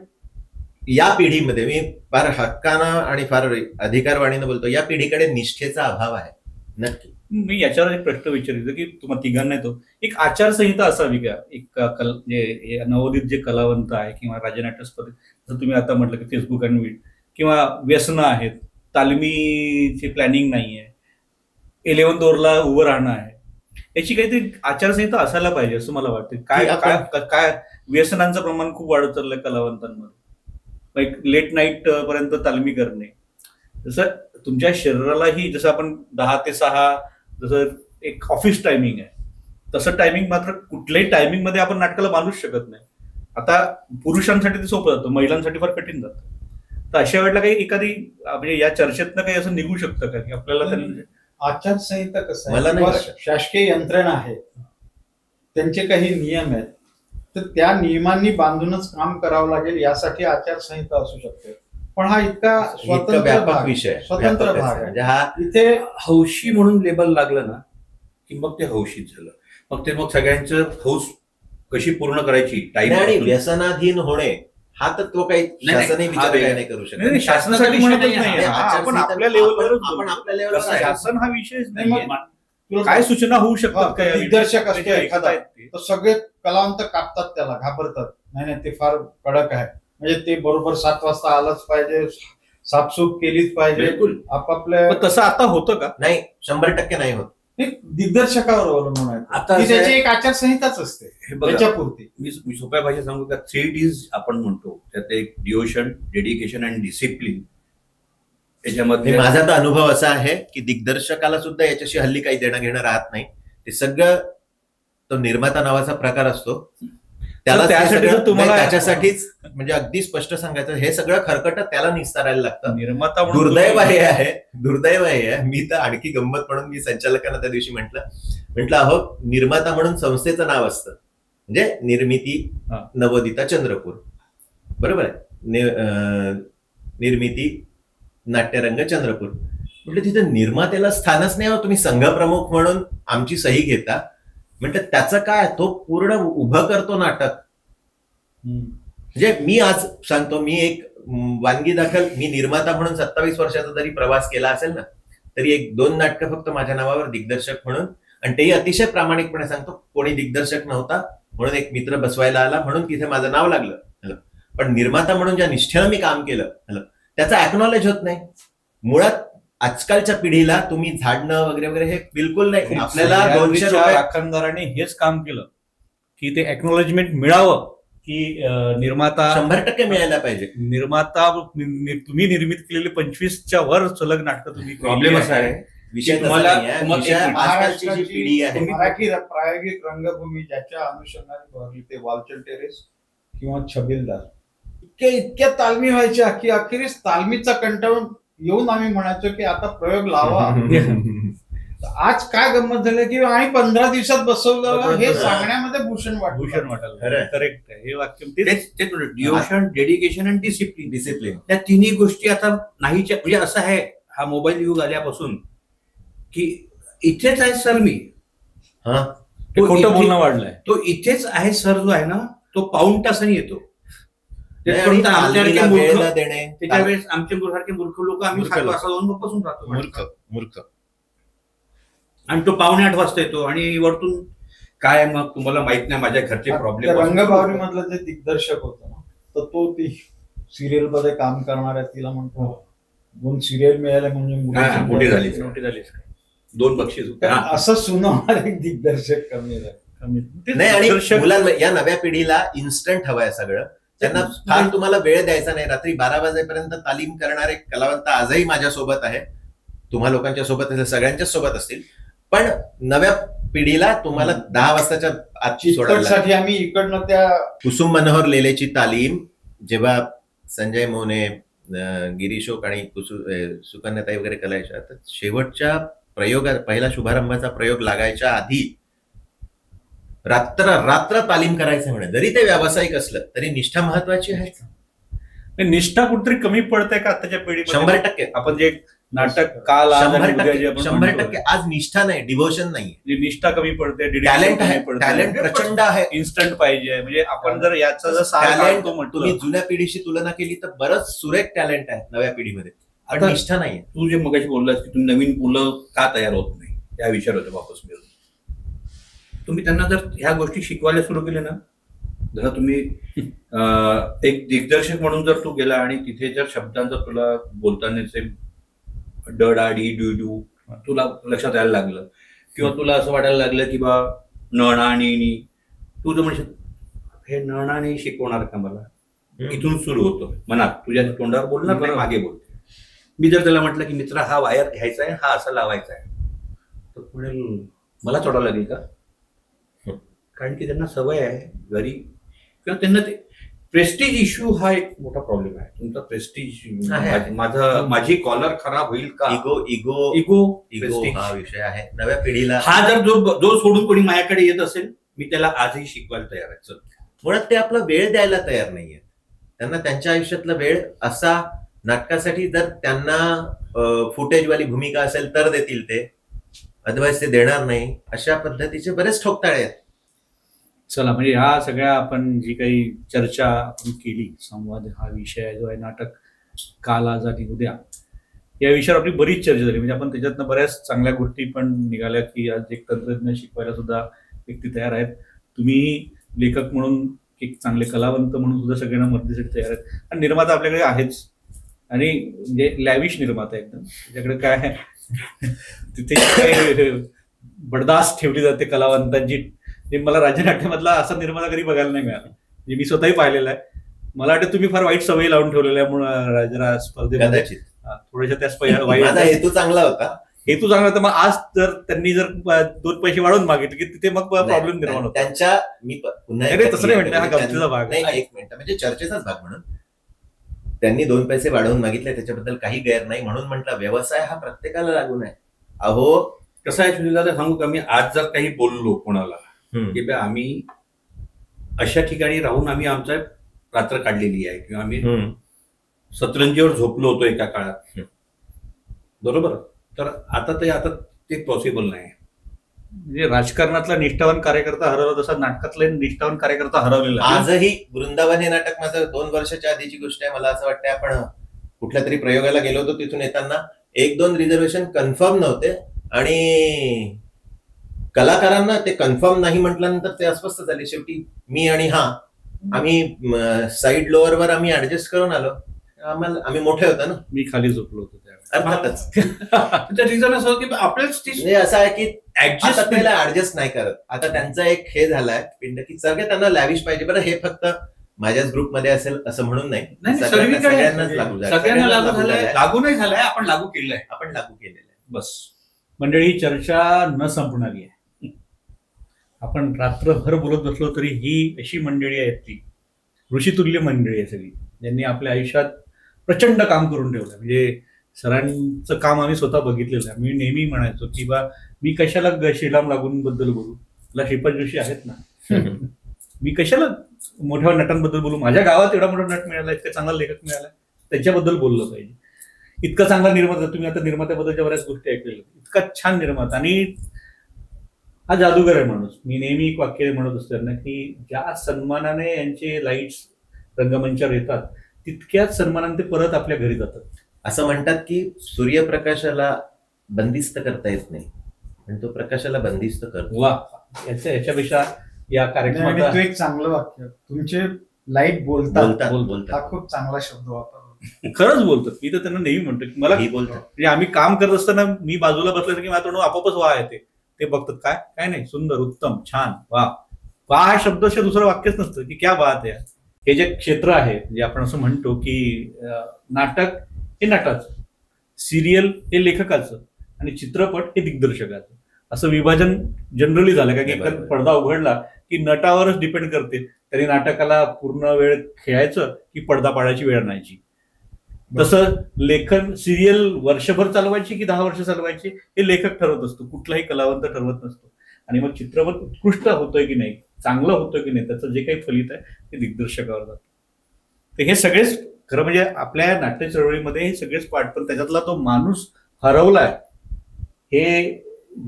Speaker 2: या पिढीमध्ये मी फार हक्कानं आणि फार अधिकारवाणीनं बोलतो, या पिढीकडे निष्ठेचा अभाव आहे नक्की.
Speaker 1: मी याच्यावर एक प्रश्न विचारितो की तुम्हाला तिघांना येतो, एक आचारसंहिता असावी का? एक जे नवोदित जे कलावंत आहे किंवा राज्यनाट्य स्पर्धेत, जसं तुम्ही आता म्हटलं की फेसबुक आणि वीट, किंवा व्यसनं आहेत, तालमीची प्लॅनिंग नाही आहे, 11 दोरला उभं राहणं आहे, याची काहीतरी आचारसंहिता असायला पाहिजे असं मला वाटतं. काय व्यसनांचं प्रमाण खूप वाढत चाललंय कलावंतांमध्ये, एक लेट नाईट पर्यंत तालमी करणे. जसं तुमच्या शरीरालाही, जसं आपण 10 ते 6 जसं एक ऑफिस टायमिंग आहे, तसं टायमिंग मात्र कुठल्याही टायमिंग मध्ये आपण नाटकाला बांधूच शकत नाही. आता पुरुषांसाठी ते सोपं जातं, महिलांसाठी फार कठीण जातं. तर अशा वेळेला काही एखादी म्हणजे या चर्चेतनं काही असं निघू शकतं का की आपल्याला
Speaker 3: आचारसंहिता कसं
Speaker 2: मला
Speaker 3: आहे,
Speaker 2: नाही
Speaker 3: शासकीय यंत्रणा आहे, त्यांचे काही नियम आहेत, तर त्या नियमांनी बांधूनच काम करावं लागेल, यासाठी आचारसंहिता असू शकते. पण हा इतका स्वतंत्र
Speaker 2: व्यापक विषय आहे,
Speaker 3: स्वतंत्र
Speaker 2: व्यापक
Speaker 3: भाग
Speaker 2: आहे.
Speaker 3: आहे.
Speaker 2: म्हणजे हा
Speaker 3: इथे
Speaker 4: हौशी म्हणून लेबल लागलं ना की मग ते हौशीच झालं. मग सगळ्यांचं हौस कशी पूर्ण करायची
Speaker 2: आणि
Speaker 4: टाइम.
Speaker 2: व्यसनाधीन होणे हा तर तो काही शासनही विचार काही नाही करू शकत.
Speaker 1: नाही, शासनासाठी म्हणतच नाही. आपण आपल्या लेवलवरच
Speaker 2: आपण आपल्या
Speaker 1: कसं
Speaker 2: लेवलवर
Speaker 1: आहे, शासन हा विषयच
Speaker 3: नाही,
Speaker 1: नाही.
Speaker 3: तुला
Speaker 1: काय सूचना होऊ शकतात काय?
Speaker 3: दिग्दर्शक असतो एखादा,
Speaker 1: ते.
Speaker 3: तर सगळे कलावंत कापतात, त्याला घाबरतात, नाही नाही ते फार कडक आहे, म्हणजे ते बरोबर 7 वाजता आलंच पाहिजे, साफसूफ केलीच पाहिजे,
Speaker 4: बिलकुल.
Speaker 3: आपापल्या.
Speaker 1: पण तसं आता होतं का?
Speaker 2: नाही, 100% नाही होत.
Speaker 3: हे दिग्दर्शकावर अवलंबून आहे.
Speaker 4: आता
Speaker 3: ती
Speaker 4: असं
Speaker 3: त्याची
Speaker 4: आहे-
Speaker 3: एक आचारसंहिताच असते
Speaker 4: हे बघा,
Speaker 3: त्याच्यापुरती.
Speaker 4: मी सोप्या भाषेत सांगू का, 3 Ds आपण म्हणतो, त्यात एक डिओशन, डेडिकेशन आणि डिसिप्लिन. त्याच्यामध्ये
Speaker 2: माझा तर अनुभव असा आहे की दिग्दर्शकाला सुद्धा याच्याशी हल्ली काही देणं घेणं राहत नाही. ते सगळं तो निर्माता नावाचा प्रकार असतो, त्याला
Speaker 1: त्यासाठी जर तुम्हाला-
Speaker 2: त्याच्यासाठीच म्हणजे अगदी स्पष्ट सांगायचं, हे सगळं खरकट त्याला निस्तारायला लागतं.
Speaker 1: निर्माता म्हणून
Speaker 2: दुर्दैव हे आहे, दुर्दैव हे आहे. मी तर आणखी गंमत म्हणून मी संचालकांना त्या दिवशी म्हटलं अहो, निर्माता म्हणून संस्थेचं नाव असतं, म्हणजे निर्मिती
Speaker 1: हा.
Speaker 2: नवोदिता चंद्रपूर, बरोबर आहे, निर्मिती नाट्यरंग चंद्रपूर. म्हटलं तिथे निर्मात्याला स्थानच नाही, हो तुम्ही संघप्रमुख म्हणून आमची सही घेता. म्हटलं त्याचं काय, तो पूर्ण उभं करतो नाटक. म्हणजे मी आज सांगतो, मी एक वानगी दाखल, मी निर्माता म्हणून 27 वर्षाचा जरी प्रवास केला असेल ना, तरी 1-2 नाटकं फक्त माझ्या नावावर दिग्दर्शक म्हणून, आणि तेही अतिशय प्रामाणिकपणे सांगतो, कोणी दिग्दर्शक नव्हता म्हणून एक मित्र बसवायला आला म्हणून तिथे माझं नाव लागलं. पण निर्माता म्हणून ज्या निष्ठेनं मी काम केलं त्याचा ऍक्नॉलेज होत नाही. मुळात आजकालच्या पिढीला तुम्ही झाडणं वगैरे वगैरे हे बिलकुल नाही. आपल्याला 200 रुपये
Speaker 1: राखणदाराने हेच काम केलं की ते एक्नॉलेजमेंट मिळावं, की निर्माता
Speaker 2: 100% मिळायला पाहिजे.
Speaker 1: निर्माता तुम्ही निर्मित केलेली 25च्या वर सलग नाटकं तुम्ही
Speaker 4: प्रॉब्लेम असा आहे,
Speaker 2: विषय
Speaker 4: तुम्हाला-
Speaker 2: तसा नाहीये.
Speaker 4: तुम्हाला
Speaker 2: विषय
Speaker 4: एक
Speaker 2: आजकालची जी पिढी आहे,
Speaker 3: मराठी प्रायोगिक रंगभूमी ज्याच्या अनुषंगाने भरली, ते वालचंद टेरेस किंवा छबिलदार, इतक्या तालमी व्हायच्या की अखेरीस तालमीचा कंटाळून येऊन आम्ही म्हणायचो की आता प्रयोग लावा. आज काय गंमत झाली की आणि 15 दिवसात बसवलं, हे सांगण्यामध्ये भूषण
Speaker 1: भूषण वाटायला करेक्ट आहे हे वाक्य.
Speaker 4: तेच डिओशन, डेडिकेशन आणि डिसिप्लिन.
Speaker 2: डिसिप्लिन.
Speaker 4: त्या तिन्ही गोष्टी आता नाहीच्या, म्हणजे असं आहे, हा मोबाईल युग आल्यापासून की इथेच आहे सर मी,
Speaker 2: हा
Speaker 1: खोटं बोलणं वाढलंय.
Speaker 4: तो इथेच आहे सर जो आहे ना, तो पाऊण तासाने येतो.
Speaker 2: आणि
Speaker 4: तेच आमच्यासारखे
Speaker 2: तालमीला वेळ न
Speaker 4: मूर्ख,
Speaker 2: देणे,
Speaker 4: त्याच्या वेळेस आमच्यासारखे मूर्ख लोक आम्ही
Speaker 2: मूर्ख
Speaker 4: 7
Speaker 2: लोक.
Speaker 4: वाजता जाऊन बसून राहतो,
Speaker 2: मूर्ख.
Speaker 4: आणि तो 7:45 वाजता येतो. आणि वरतून काय, मग तुम्हाला माहित नाही माझ्या घरचे प्रॉब्लेम.
Speaker 3: रंगभावरी मधलं जे दिग्दर्शक होतं ना, तर तो ती सिरियल मध्ये काम करणाऱ्या तिला म्हणतो 2 सिरियल मिळाल्या म्हणजे
Speaker 4: मोठी झाली. 2 बक्षीस होते.
Speaker 3: कारण असं सुनावणारे दिग्दर्शक कमी झाले.
Speaker 2: नाही, आणि मुलांना, या नव्या पिढीला इन्स्टंट हवंय सगळं. त्यांना फार तुम्हाला वेळ द्यायचा नाही. रात्री 12 वाजेपर्यंत तालीम करणारे कलावंत आजही माझ्या सोबत आहे, तुम्हा लोकांच्या सोबत असेल, सगळ्यांच्याच सोबत असतील. पण नव्या पिढीला तुम्हाला 10 वाजताच्या आजची
Speaker 3: साठी आम्ही इकडनं त्या
Speaker 2: कुसुम मनोहर लेलेची तालीम जेव्हा संजय मोने, गिरीशोक आणि सुकन्याताई वगैरे करायच्या, तर शेवटच्या प्रयोगात पहिला शुभारंभाचा प्रयोग लागायच्या आधी रात्र तालीम करायचं म्हणे. जरी ते व्यावसायिक असलं तरी निष्ठा महत्वाची आहे.
Speaker 1: निष्ठा कुठेतरी कमी पडते का आताच्या पिढीमध्ये?
Speaker 2: 100%.
Speaker 1: आपण जे नाटक काल आज आणि उद्या जे आपण
Speaker 2: 100% आज निष्ठा नाही, डिव्होशन नाही,
Speaker 1: जी निष्ठा कमी पडते,
Speaker 2: टॅलेंट आहे, टॅलेंट प्रचंड आहे,
Speaker 1: इन्स्टंट पाहिजे. म्हणजे आपण जर याचा जर सार
Speaker 2: टॅलेंट
Speaker 1: काढतो म्हटलं,
Speaker 2: तुम्ही जुन्या पिढीशी तुलना केली तर बरंच सुरेख टॅलेंट आहे नव्या पिढीमध्ये, पण
Speaker 4: आता
Speaker 2: निष्ठा नाहीये.
Speaker 4: तू जे मगाशी बोललास की तुम्ही नवीन मुलं का तयार होत नाही त्या विषयावर होतं वापस मिळून. तुम्ही त्यांना जर ह्या गोष्टी शिकवायला सुरू केले ना, जर तुम्ही एक दिग्दर्शक म्हणून जर तू गेला आणि तिथे जर शब्दांचा तुला बोलतानाचे डडाडी डू तुला लक्षात यायला लागलं, किंवा तुला असं वाटायला लागलं की बा नणाणी, तू जर म्हणशील हे नणाणी शिकवणार का मला, इथून सुरू होतो मनात, तुझ्या तोंडावर बोलणार नाही, मागे बोलते. मी जर त्याला म्हटलं की मित्रा हा वायर घ्यायचा आहे, हा असा लावायचा आहे, तर म्हणेल मला चढावं लागेल का, कारण की त्यांना सवय आहे घरी, किंवा त्यांना ते प्रेस्टीज इश्यू हा एक मोठा प्रॉब्लेम आहे. तुमचा प्रेस्टीज, माझी कॉलर खराब होईल का,
Speaker 2: इगो इगो
Speaker 4: इगो
Speaker 2: इगो हा विषय आहे नव्या पिढीला.
Speaker 4: हा जर जो सोडून कोणी माझ्याकडे येत असेल, मी त्याला आजही शिकवायला तयार आहे. चल,
Speaker 2: मुळात ते आपला वेळ द्यायला तयार नाहीये. त्यांना त्यांच्या आयुष्यातला वेळ असा नाटकासाठी जर त्यांना फुटेजवाली भूमिका असेल तर देतील ते, अदरवाईज ते देणार नाही. अशा पद्धतीचे बरेच ठोकताळे आहेत.
Speaker 1: चला, म्हणजे ह्या सगळ्या आपण जी काही चर्चा आपण केली, संवाद हा विषय जो आहे, नाटक काल आज आणि उद्या, या विषयावर आपली बरीच चर्चा झाली. म्हणजे आपण त्याच्यातनं बऱ्याच चांगल्या गोष्टी पण निघाल्या की आज एक तंत्रज्ञ शिकवायला सुद्धा व्यक्ती तयार आहेत. तुम्ही लेखक म्हणून, एक चांगले कलावंत म्हणून सुद्धा सगळ्यांना मदतीसाठी तयार आहेत. आणि निर्माता आपल्याकडे आहेच, आणि म्हणजे लॅविश निर्माता एकदम, त्याच्याकडे काय आहे तिथे काय बडदास्त ठेवली जाते कलावंतांची. मला राज्यनाट्यामधला असा निर्माता कधी बघायला नाही मिळाला. म्हणजे मी स्वतःही पाहिलेला आहे. मला वाटतं तुम्ही फार वाईट सवयी लावून ठेवलेल्या आहे म्हणून स्पर्धेमध्ये थोड्याशा त्या
Speaker 2: माझा हेतू चांगला होता.
Speaker 1: हेतू चांगला होता. मग आज जर त्यांनी जर 2 पैसे वाढवून मागितले की तिथे मग प्रॉब्लेम निर्माण होतो.
Speaker 2: त्यांच्या मी पुन्हा
Speaker 1: तसं नाही म्हणते, हा गमतीचा भाग
Speaker 2: नाही, एक मिनिट, म्हणजे चर्चेचाच भाग म्हणून त्यांनी 2 पैसे वाढवून मागितले, त्याच्याबद्दल काही गैर नाही. म्हणून म्हटलं व्यवसाय हा प्रत्येकाला लागू आहे. अहो
Speaker 4: कसं आहे सुनील दादा, सांगू का, मी आज जर काही बोललो कोणाला की बा आम्ही अशा ठिकाणी राहून आम्ही आमचा रात्र काढलेली आहे, किंवा आम्ही सतरंजीवर झोपलो होतो एका काळात, बरोबर, तर आता ते पॉसिबल नाही.
Speaker 1: म्हणजे राजकारणातला निष्ठावान कार्यकर्ता हरवला तसा नाटकातला निष्ठावान कार्यकर्ता हरवलेला.
Speaker 2: आजही वृंदावन हे नाटक माझं 2 वर्षाच्या आधीची गोष्ट आहे. मला असं वाटतं आपण कुठल्या तरी प्रयोगाला गेलो होतो, तिथून येताना 1-2 रिझर्वेशन कन्फर्म नव्हते, आणि कलाकारांना ते कन्फर्म नाही म्हटल्यानंतर ते अस्वस्थ झाले. शेवटी मी आणि आम्ही साईड लोअरवर आम्ही ऍडजस्ट करून आलो. आम्ही मोठे होतो ना,
Speaker 1: मी खाली झोपलो होतो
Speaker 2: अर्थातच.
Speaker 4: त्याचं रिझन असं की आपल्याच
Speaker 2: असं आहे की ऍडजस्ट नाही करत. आता त्यांचा एक हे झालाय पिंड की सगळे त्यांना लॅविश पाहिजे. बरं, हे फक्त माझ्याच ग्रुपमध्ये असेल असं म्हणून नाही,
Speaker 4: सगळ्यांनाच सगळ्यांना लागू झालंय. लागू नाही झालंय, आपण लागू केलेलं आहे.
Speaker 1: बस मंडळी, चर्चा न संपणारी आहे. आपण रात्रभर बोलत बसलो तरी ही अशी मंडळी आहेत, ती ऋषितुल्य मंडळी आहे सगळी, ज्यांनी आपल्या आयुष्यात प्रचंड काम करून ठेवलं. म्हणजे सरांचं काम आम्ही स्वतः बघितलेलं आहे. मी नेहमी म्हणायचो की बा मी कशाला श्रीराम लागून बद्दल बोलू, मला श्रीपाद जोशी आहेत ना, मी कशाला मोठ्या नटांबद्दल बोलू. माझ्या गावात एवढा मोठा नट मिळाला, इतका चांगला लेखक मिळाला, त्याच्याबद्दल बोललं पाहिजे. इतका चांगला निर्माता, तुम्ही आता निर्मात्याबद्दलच्या बऱ्याच गोष्टी ऐकलेल्या, इतका छान निर्माता, आणि हा जादूगर आहे माणूस. मी नेहमी एक वाक्य म्हणत असतो ना की ज्या सन्मानाने यांचे लाईट्स रंगमंचावर येतात, तितक्याच सन्मानाने ते परत आपल्या घरी जातात.
Speaker 2: असं म्हणतात की सूर्यप्रकाशाला बंदिस्त करता येत नाही, पण तो प्रकाशाला बंदिस्त करतो.
Speaker 1: वा, याच्यापेक्षा या कार्यक्रमात
Speaker 3: एक चांगलं वाक्य, तुमचे लाईट बोलतात. हा खूप चांगला शब्द वापरला.
Speaker 1: खरंच बोलतात. मी तर त्यांना नेहमी म्हणतो की मला
Speaker 2: बोलतात.
Speaker 1: म्हणजे आम्ही काम करत असताना मी बाजूला बसलं की माझ्या तोंडून आपोआपच वा येते. ते बघतात काय नाही, सुंदर, उत्तम, छान, वा. वा हा शब्दाशिवाय दुसरं वाक्यच नसतं की क्या बात आहे. हे जे क्षेत्र आहे, जे आपण असं म्हणतो की नाटक हे नटाचं, सिरियल हे लेखकाचं, आणि चित्रपट हे दिग्दर्शकाचं, असं विभाजन जनरली झालं. कारण की पडदा उघडला की नटावरच डिपेंड करते, तरी नाटकाला पूर्ण वेळ खेळायचं की पडदा पाडायची वेळ आणायची. तसं लेखन, सिरियल वर्षभर चालवायची की 10 वर्ष चालवायची हे लेखक ठरवत असतो, कुठलाही कलावंत ठरवत नसतो. आणि मग चित्रपट उत्कृष्ट होतोय की नाही, चांगलं होतोय की नाही, त्याचं जे काही फलित आहे ते दिग्दर्शकावर जातं. तर हे सगळेच खरं म्हणजे आपल्या नाट्य चळवळीमध्ये हे सगळेच पाठ, पण त्याच्यातला तो माणूस हरवलाय हे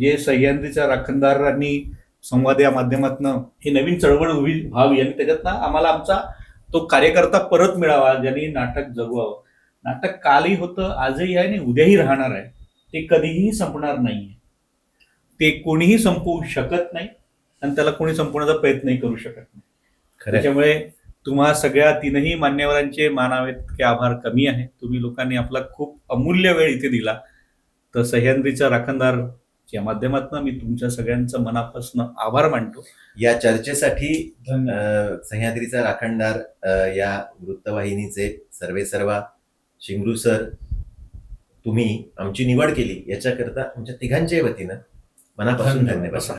Speaker 1: जे सह्याद्रीच्या राखणदारांनी संवाद या माध्यमातून ही नवीन चळवळ उभी व्हावी आणि त्याच्यातनं आम्हाला आमचा तो कार्यकर्ता परत मिळावा ज्यांनी नाटक जगवावं. नाटक कालही होतं, आजही आहे आणि उद्याही राहणार आहे. ते कधीही संपणार नाहीये. ते कोणीही संपवू शकत नाही आणि त्याला कोणी संपवण्याचा प्रयत्नही करू शकत नाही. त्याच्यामुळे तुम्हा सगळ्या तीनही मान्यवरांचे मानावेत की आभार कमी आहे. तुम्ही लोकांनी आपला खूप अमूल्य वेळ इथे दिला. तर सह्याद्रीच्या राखणदारच्या माध्यमातून मी तुमच्या सगळ्यांचं मनापासून आभार मानतो.
Speaker 2: या चर्चेसाठी सह्याद्रीचा राखणदार या वृत्तवाहिनीचे सर्वेसर्वा शिंगरू सर, तुम्ही आमची निवड केली याच्याकरता आमच्या तिघांच्याही वतीनं मनापासून धन्यवाद.